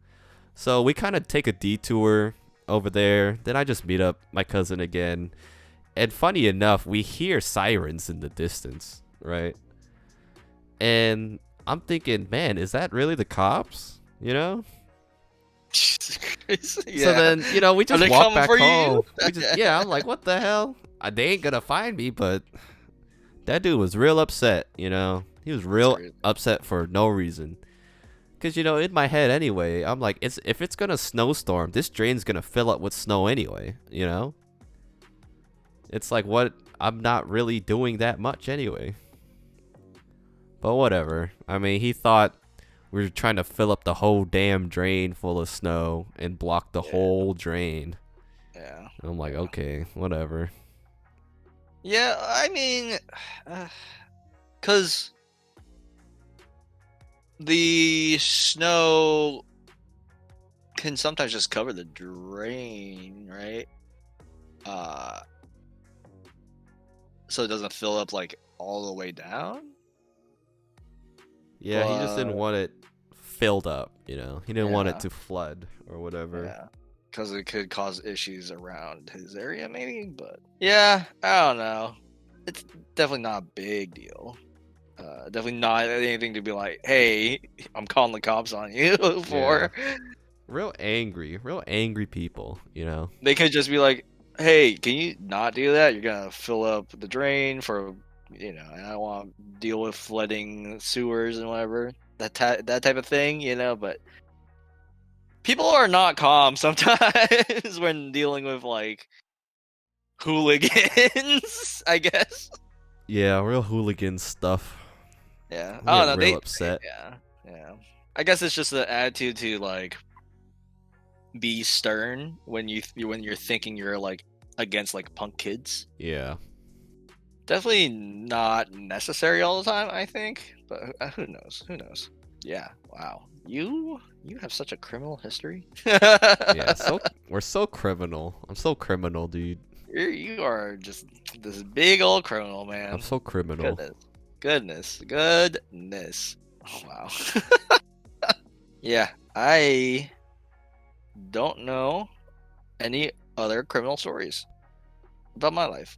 A: So we kind of take a detour over there. Then I just meet up my cousin again. And funny enough, we hear sirens in the distance, right? And I'm thinking, man, is that really the cops?
B: Jesus Christ. Yeah.
A: So then, we just walk back home.
B: You?
A: I'm like, what the hell? They ain't gonna find me, but that dude was real upset, He was real upset for no reason. Because, in my head anyway, I'm like, if it's gonna snowstorm, this drain's gonna fill up with snow anyway, It's like, what? I'm not really doing that much anyway. But whatever. I mean, he thought we were trying to fill up the whole damn drain full of snow and block the whole drain.
B: Yeah.
A: And I'm like, okay, whatever.
B: Yeah, I mean, because the snow can sometimes just cover the drain, right? So it doesn't fill up like all the way down.
A: Yeah, he just didn't want it filled up, He didn't want it to flood or whatever.
B: Yeah, because it could cause issues around his area, maybe. But yeah, I don't know. It's definitely not a big deal. Definitely not anything to be like, hey, I'm calling the cops on you for.
A: Yeah. Real angry people,
B: They could just be like, hey, can you not do that? You're gonna fill up the drain for, and I don't want to deal with flooding sewers and whatever, that type of thing, But people are not calm sometimes when dealing with like hooligans, I guess.
A: Yeah, real hooligan stuff.
B: Yeah,
A: I don't know. Real upset.
B: Yeah. I guess it's just the attitude to like be stern when you're thinking you're like against like punk kids.
A: Yeah.
B: Definitely not necessary all the time, I think. But who knows? Yeah. Wow. You have such a criminal history.
A: Yeah. So we're so criminal. I'm so criminal, dude.
B: You are just this big old criminal, man.
A: I'm so criminal.
B: Goodness. Wow. Yeah, I don't know any other criminal stories about my life.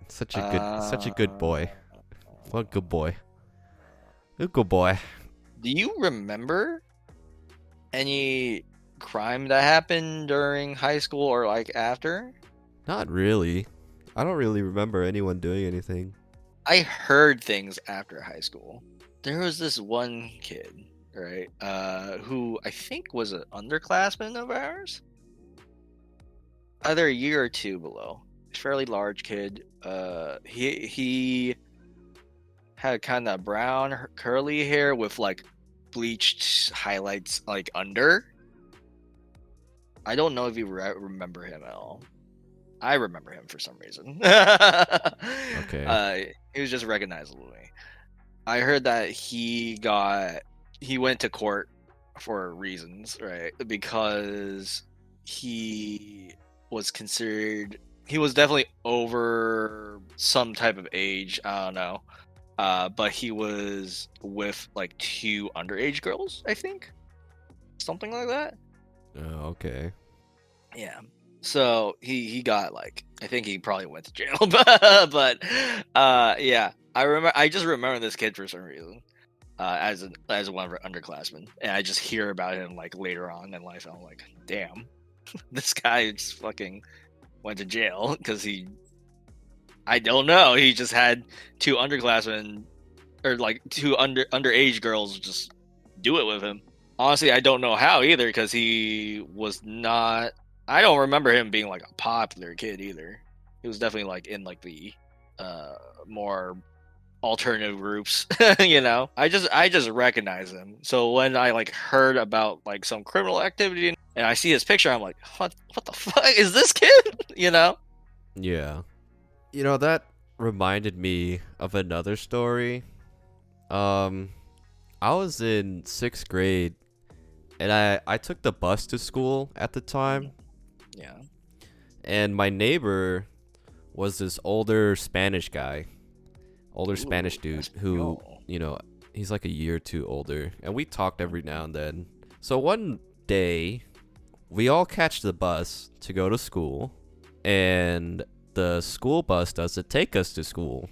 A: Such a good boy. What good boy. A good boy.
B: Do you remember any crime that happened during high school or like after?
A: Not really. I don't really remember anyone doing anything.
B: I heard things after high school. There was this one kid, right, who I think was an underclassman of ours, either a year or two below. Fairly large kid. He had kind of brown curly hair with like bleached highlights like under. I don't know if you remember him at all. I remember him for some reason.
A: Okay.
B: He was just recognizable to me. I heard that he went to court for reasons, right? Because he was definitely over some type of age. I don't know. But he was with like 2 underage girls, I think. Something like that.
A: Oh, okay.
B: Yeah. So he got like, I think he probably went to jail, but yeah, I just remember this kid for some reason, as one of our underclassmen, and I just hear about him like later on in life, and I'm like, damn, this guy just fucking went to jail because he I don't know. He just had two underclassmen or like two underage girls just do it with him. Honestly, I don't know how either because he was not. I don't remember him being like a popular kid either. He was definitely like in like the uh more alternative groups. I just recognize him. So when I like heard about like some criminal activity and I see his picture, I'm like, what the fuck is this kid?
A: Yeah. That reminded me of another story. Um, I was in 6th grade, and I took the bus to school at the time,
B: Yeah.
A: and my neighbor was this older Spanish
B: Ooh,
A: dude
B: let's
A: who,
B: go.
A: he's like a year or two older, and we talked every now and then. So one day, we all catch the bus to go to school, and the school bus doesn't take us to school.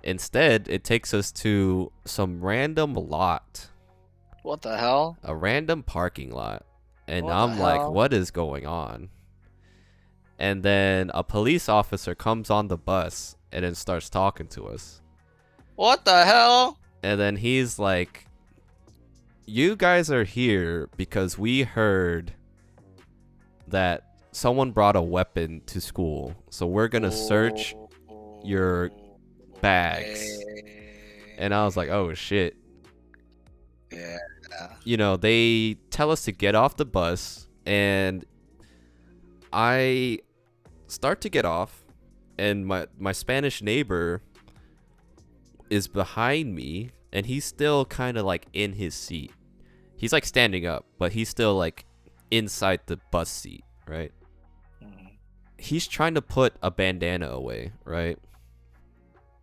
A: Instead, it takes us to some random lot,
B: What the hell?
A: a random parking lot. And
B: What the
A: I'm like,
B: hell?
A: what is going on? And then a police officer comes on the bus and then starts talking to us.
B: What the hell?
A: And then he's like, you guys are here because we heard that someone brought a weapon to school. So we're going to search your bags. And I was like, oh shit.
B: Yeah.
A: They tell us to get off the bus, and I start to get off, and my Spanish neighbor is behind me, and he's still kind of like in his seat. He's like standing up, but he's still like inside the bus seat, right?
B: Mhm.
A: He's trying to put a bandana away, right?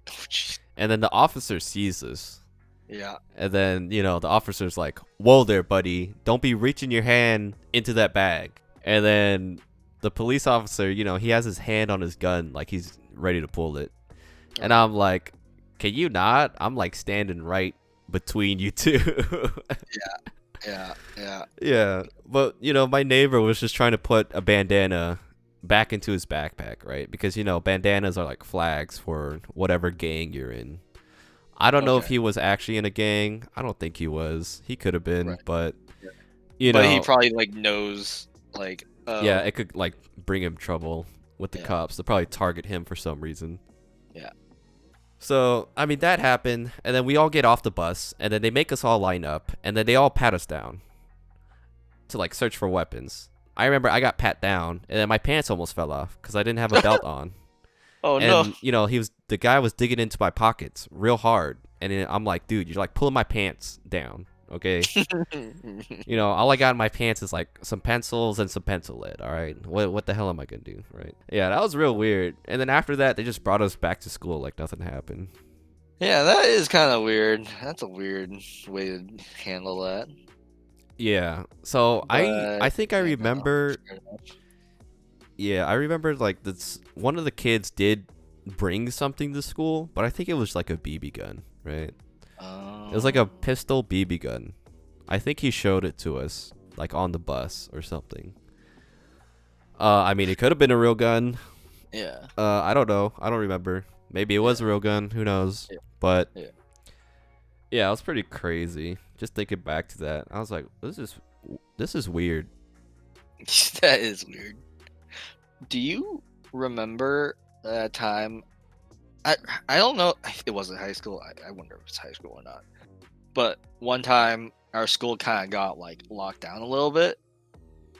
B: Oh, jeez.
A: And then the officer sees this.
B: Yeah.
A: And then, the officer's like, whoa there, buddy. Don't be reaching your hand into that bag. And then the police officer, he has his hand on his gun, like he's ready to pull it. And I'm like, can you not? I'm like standing right between you two.
B: Yeah.
A: Yeah. But, my neighbor was just trying to put a bandana back into his backpack, right? Because, bandanas are like flags for whatever gang you're in. I don't know if
B: Okay.
A: he was actually in a gang. I don't think he was. He could have been,
B: Right.
A: but
B: Yeah. But he probably like knows like
A: yeah, it could like bring him trouble with the
B: Yeah.
A: cops. They'll probably target him for some reason.
B: Yeah.
A: So, I mean, that happened, and then we all get off the bus, and then they make us all line up, and then they all pat us down to like search for weapons. I remember I got pat down, and then my pants almost fell off because I didn't have a belt on.
B: Oh no.
A: And the guy was digging into my pockets real hard, and then I'm like, dude, you're like pulling my pants down, okay? All I got in my pants is like some pencils and some pencil lead. All right, what the hell am I gonna do, right? Yeah, that was real weird. And then after that, they just brought us back to school like nothing happened.
B: Yeah, that is kind of weird. That's a weird way to handle that.
A: Yeah, so I
B: But
A: think I
B: yeah, no,
A: remember.
B: fair enough.
A: Yeah, I remember like this. One of the kids did bring something to school, but I think it was like a BB gun, right? It was like a pistol BB gun. I think he showed it to us, like on the bus or something. I mean, it could have been a real gun.
B: Yeah.
A: I don't know. I don't remember. Maybe it was a real gun. Who knows?
B: Yeah.
A: But
B: Yeah.
A: yeah, it was pretty crazy. Just thinking back to that, I was like, this is weird.
B: That is weird. Do you remember that time? I don't know. It wasn't high school. I wonder if it's high school or not. But one time our school kind of got like locked down a little bit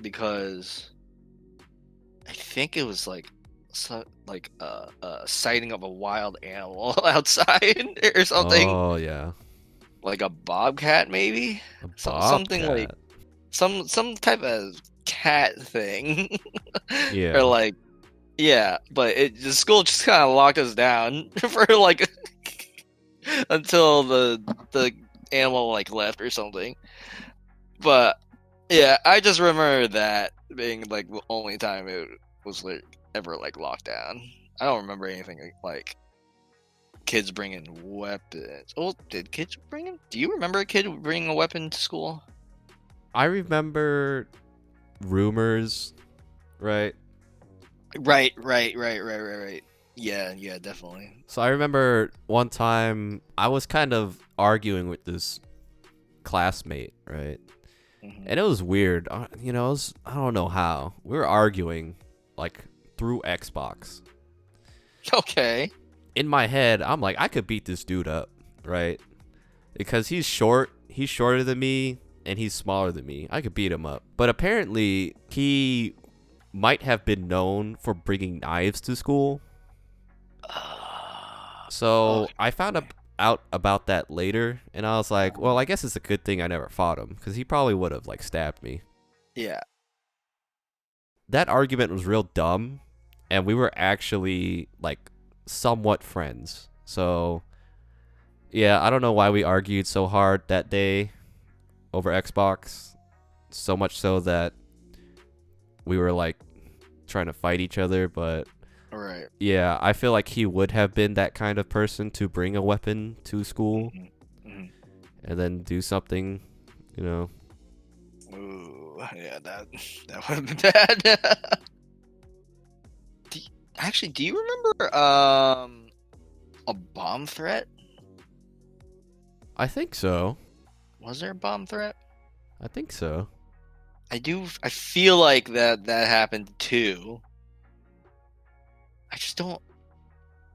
B: because I think it was like a sighting of a wild animal outside or something,
A: Oh yeah,
B: like a bobcat maybe,
A: a
B: something like
A: bobcat.
B: some type of cat thing,
A: Yeah.
B: or like yeah. But the school just kind of locked us down for like until the animal like left or something. But yeah, I just remember that being like the only time it was like ever like locked down. I don't remember anything like kids bringing weapons. Oh, did kids bring them? Do you remember a kid bringing a weapon to school?
A: I remember rumors, right?
B: Right. Yeah, definitely.
A: So I remember one time I was kind of arguing with this classmate, right?
B: Hmm.
A: And it was weird. I don't know how. We were arguing like through Xbox.
B: Okay.
A: In my head, I'm like, I could beat this dude up, right? Because he's short, he's shorter than me, and he's smaller than me. I could beat him up. But apparently, he might have been known for bringing knives to school. So I found
B: Okay.
A: out about that later, and I was like, well, I guess it's a good thing I never fought him, because he probably would have like stabbed me.
B: Yeah.
A: That argument was real dumb, and we were actually like somewhat friends. So yeah, I don't know why we argued so hard that day over Xbox. So much so that we were like trying to fight each other, but
B: All right.
A: yeah, I feel like he would have been that kind of person to bring a weapon to school
B: Hmm. Hmm.
A: and then do something, you know.
B: Ooh, yeah, that would have been bad. do, Actually, do you remember a bomb threat?
A: I think so.
B: Was there a bomb threat?
A: I think so.
B: I do. I feel like that happened too. I just don't.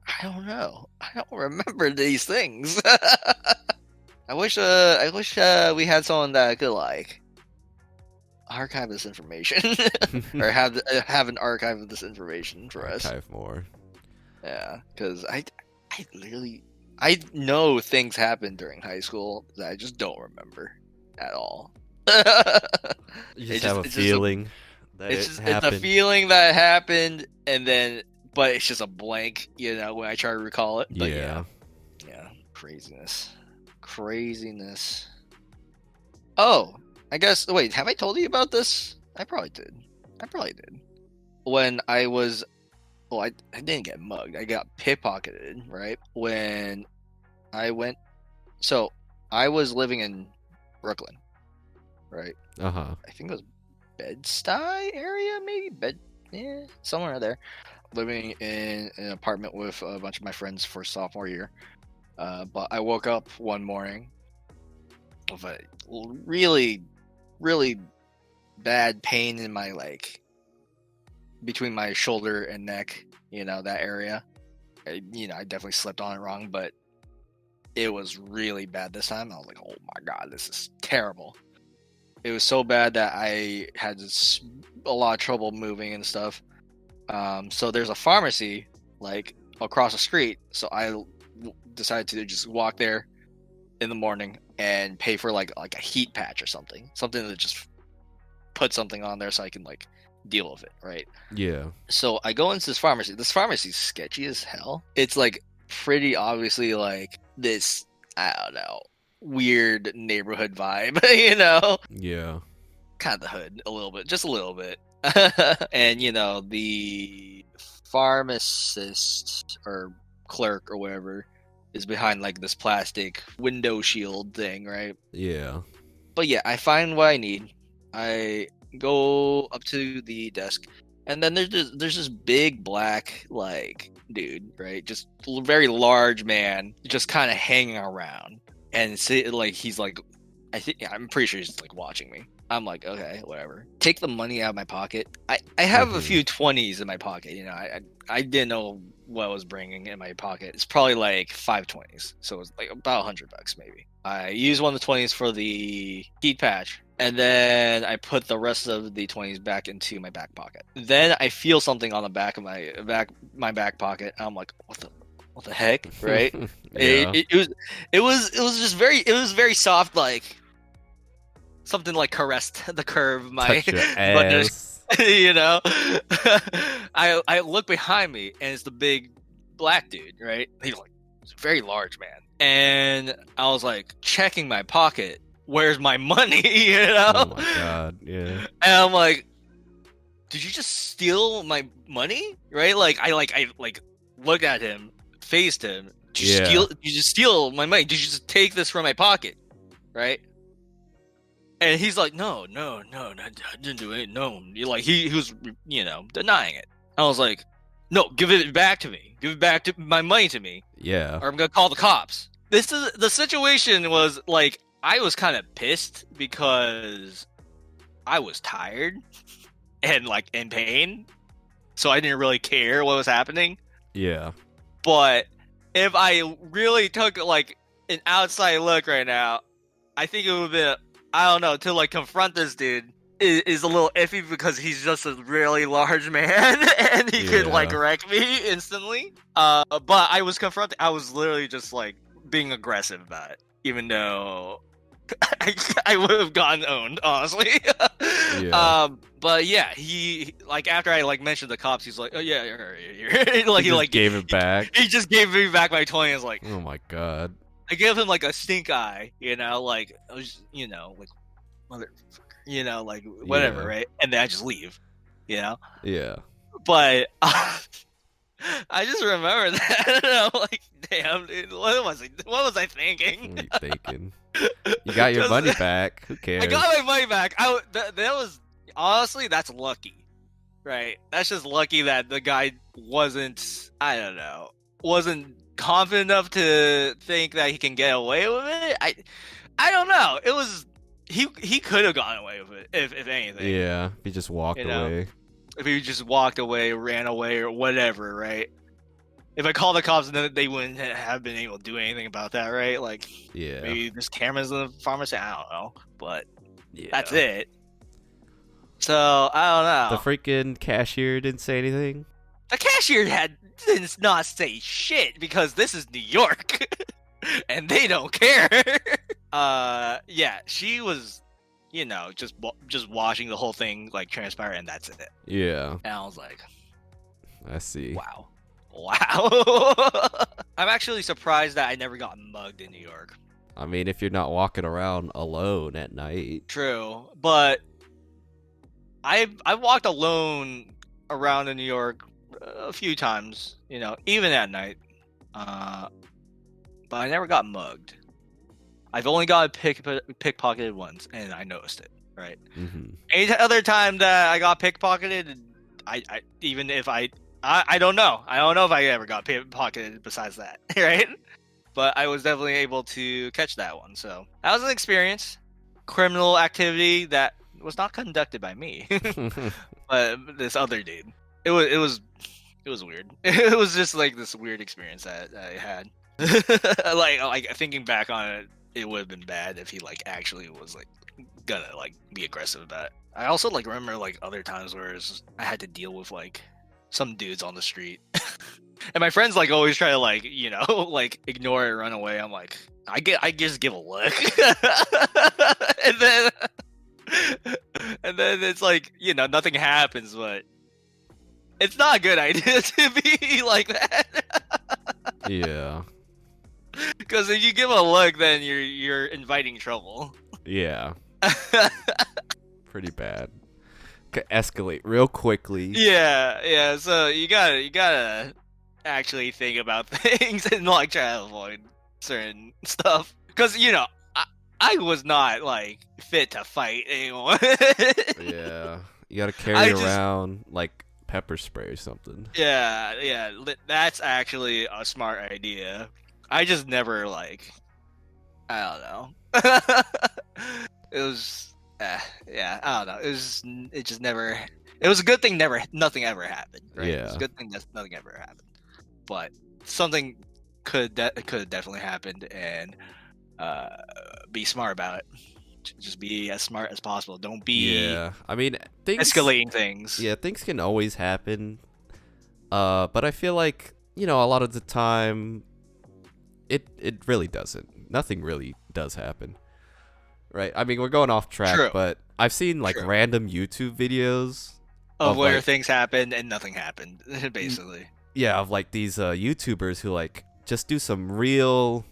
B: I don't know. I don't remember these things. I wish. I wish. We had someone that could like archive this information, or have an archive of this information for us.
A: Archive more.
B: Yeah, because I literally, I know things happened during high school that I just don't remember at all.
A: You just have a
B: It's just a
A: feeling that it
B: it's a
A: happened.
B: feeling that happened, and then but it's just a blank, when I try to recall it. But
A: Yeah.
B: yeah, craziness. Oh, I guess. Wait, have I told you about this? I probably did. When I was, well, I didn't get mugged. I got pickpocketed, right? When I went, so I was living in Brooklyn, right?
A: Uh-huh.
B: I think it was Bed-Stuy area, maybe yeah, somewhere there. Living in an apartment with a bunch of my friends for sophomore year. But I woke up one morning with a really, really bad pain in my between my shoulder and neck. That area. I definitely slept on it wrong, but it was really bad this time. I was like, oh my god, this is terrible. It was so bad that I had a lot of trouble moving and stuff. So there's a pharmacy like across the street. So I decided to just walk there in the morning and pay for like a heat patch or something to just put something on there so I can like deal with it, right?
A: Yeah.
B: So I go into this pharmacy. This pharmacy's sketchy as hell. It's like pretty obviously like this, I don't know, weird neighborhood vibe,
A: Yeah.
B: kind of the hood a little bit, just a little bit. And the pharmacist or clerk or whatever is behind like this plastic window shield thing, right?
A: Yeah.
B: But yeah, I find what I need. I go up to the desk, and then there's this big black like dude, right? Just very large man, just kind of hanging around, and like he's like, I'm pretty sure he's like watching me. I'm like, okay, whatever. Take the money out of my pocket. I have a few 20s in my pocket. I didn't know what I was bringing in my pocket. It's probably like 5 20s, so it's like about $100 maybe. I use one of the 20s for the heat patch, and then I put the rest of the 20s back into my back pocket. Then I feel something on the back of my back pocket. I'm like, what the heck, right?
A: Yeah.
B: It was just very soft, like something like caressed the curve of my
A: Touch your
B: butt.
A: ass.
B: I look behind me and it's the big black dude, right? He's a very large man, and I was like checking my pocket. Where's my money?
A: Oh my god. Yeah.
B: And I'm like, did you just steal my money? Right? I looked at him, faced him. Did you
A: Yeah.
B: steal? Did you just steal my money? Did you just take this from my pocket? Right? And he's like, no, I didn't do it. No, he was, denying it. I was like, no, give it back to me. Give it back to my money to me,
A: Yeah.
B: or I'm gonna call the cops. This is the situation. Was like I was kind of pissed because I was tired and like in pain, so I didn't really care what was happening.
A: Yeah.
B: But if I really took like an outside look right now, I think it would be, I don't know, to like confront this dude is a little iffy because he's just a really large man and he could like
A: Yeah.
B: wreck me instantly. But I was confronted. I was literally just like being aggressive about it, even though I would have gotten owned, honestly.
A: Yeah.
B: But yeah, he like after I like mentioned the cops, he's like, oh yeah, you're like
A: He just gave it back.
B: he just gave me back my 20. I was like,
A: Oh my god.
B: I gave him like a stink eye, you know, like I was, you know, like motherfucker, you know, like whatever,
A: Yeah.
B: right? And then I just leave, you know.
A: Yeah.
B: But I just remember that. And I'm like, damn, dude, what was I thinking?
A: What are you thinking? You got your
B: 'Cause
A: money back. Who cares?
B: I got my money back. That was honestly, that's lucky, right? That's just lucky that the guy wasn't, I don't know, wasn't confident enough to think that he can get away with it. I don't know. It was he could have gotten away with it if anything.
A: Yeah. He just walked
B: You know?
A: away.
B: If he just walked away, ran away, or whatever, right? If I called the cops, then they wouldn't have been able to do anything about that, right? Like
A: Yeah.
B: maybe there's cameras in the pharmacy. I don't know, but
A: Yeah.
B: that's it. So I don't
A: The
B: know.
A: freaking cashier didn't say anything.
B: The cashier did not say shit because this is New York, and they don't care. Yeah, she was, you know, just watching the whole thing like transpire, and that's it.
A: Yeah.
B: And I was like,
A: I see.
B: wow. I'm actually surprised that I never got mugged in New York.
A: I mean, if you're not walking around alone at night.
B: True, but I've walked alone around in New York a few times, you know, even at night. But I never got mugged. I've only got pickpocketed once, and I noticed it. Right.
A: Mm-hmm.
B: Any other time that I got pickpocketed, I even if I don't know. I don't know if I ever got pickpocketed besides that, right? But I was definitely able to catch that one. So that was an experience. Criminal activity that was not conducted by me, but this other dude. It was weird. It was just like this weird experience that I had. like thinking back on it, it would have been bad if he like actually was like gonna like be aggressive about it. I also like remember like other times where I had to deal with like some dudes on the street. And my friends like always try to like, you know, like ignore it, run away. I'm like, I just give a look. and then it's like, you know, nothing happens, but it's not a good idea to be like that.
A: Yeah.
B: Because if you give a look, then you're inviting trouble.
A: Yeah. Pretty bad. Could escalate real quickly.
B: Yeah. So you gotta actually think about things and like try to avoid certain stuff. Because you know, I was not like fit to fight anyone.
A: Yeah. You gotta carry around like pepper spray or something.
B: Yeah. That's actually a smart idea. I just never like, I don't know. It was, yeah, I don't know. It just never. It was a good thing. Nothing ever happened. Right?
A: Yeah.
B: It was a good thing that nothing ever happened. But something could have definitely happened, and be smart about it. Just be as smart as possible. Don't be
A: I mean, things
B: escalating things.
A: Yeah, things can always happen. But I feel like, you know, a lot of the time it really doesn't. Nothing really does happen. Right? I mean, we're going off track,
B: True.
A: but I've seen like random YouTube videos
B: of where
A: like,
B: things happened and nothing happened, basically.
A: Yeah, of like these YouTubers who like just do some real.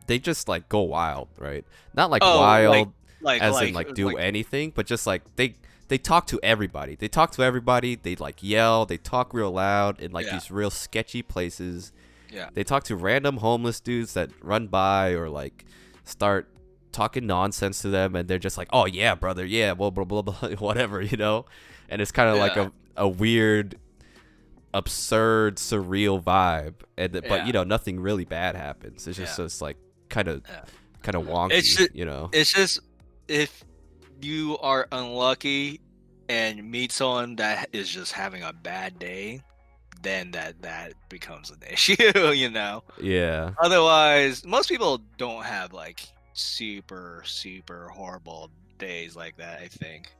A: They just like go wild, right? Not like wild, as in like do anything, but just like they talk to everybody. They talk to everybody. They like yell. They talk real loud in like these real sketchy places.
B: Yeah.
A: They talk to random homeless dudes that run by or like start talking nonsense to them, and they're just like, "Oh yeah, brother, yeah, blah blah blah blah, whatever," you know. And it's kind of like a weird absurd, surreal vibe, and but
B: Yeah.
A: nothing really bad happens. It's
B: Yeah.
A: just like kind of
B: Yeah. It's
A: wonky,
B: just, it's just if you are unlucky and meet someone that is just having a bad day, then that becomes an issue, you know.
A: Yeah,
B: Otherwise, most people don't have like super horrible days like that, I think.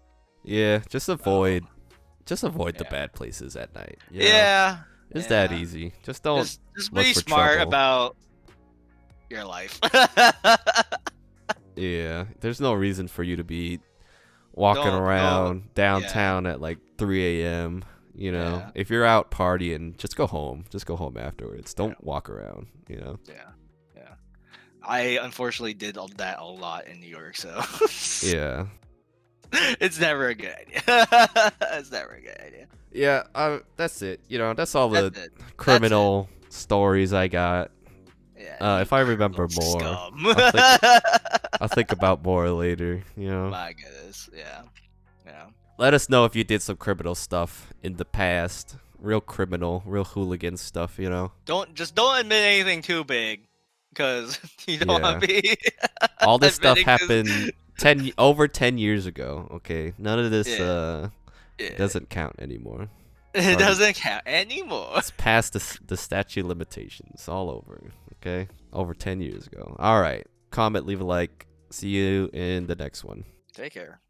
A: yeah.
B: So,
A: Just avoid the
B: yeah.
A: bad places at night.
B: Yeah.
A: It's that
B: Yeah.
A: easy. Just don't
B: Just
A: look
B: be
A: for
B: smart
A: trouble.
B: about your life.
A: Yeah, there's no reason for you to be walking
B: Don't
A: around
B: yeah.
A: downtown at like 3 a.m.
B: Yeah.
A: If you're out partying, just go home. Just go home afterwards.
B: Yeah.
A: Don't walk around.
B: Yeah. Yeah. I unfortunately did that a lot in New York, so
A: Yeah.
B: it's never a good idea. It's never a good idea.
A: Yeah. That's it. That's all
B: That's
A: the
B: it. That's it.
A: criminal stories I got.
B: Yeah, you
A: If I remember
B: criminal
A: more,
B: scum.
A: I'll think about more later.
B: My goodness. Yeah. Yeah.
A: Let us know if you did some criminal stuff in the past. Real criminal, real hooligan stuff.
B: Don't admit anything too big, because you don't want
A: Yeah.
B: to be
A: All this stuff
B: admitting
A: happened over 10 years ago. Okay, none of this
B: yeah. Yeah.
A: doesn't count anymore.
B: It
A: Already-
B: doesn't count anymore.
A: It's past the statute of limitations. All over. Okay, over 10 years ago. All right. Comment, leave a like. See you in the next one.
B: Take care.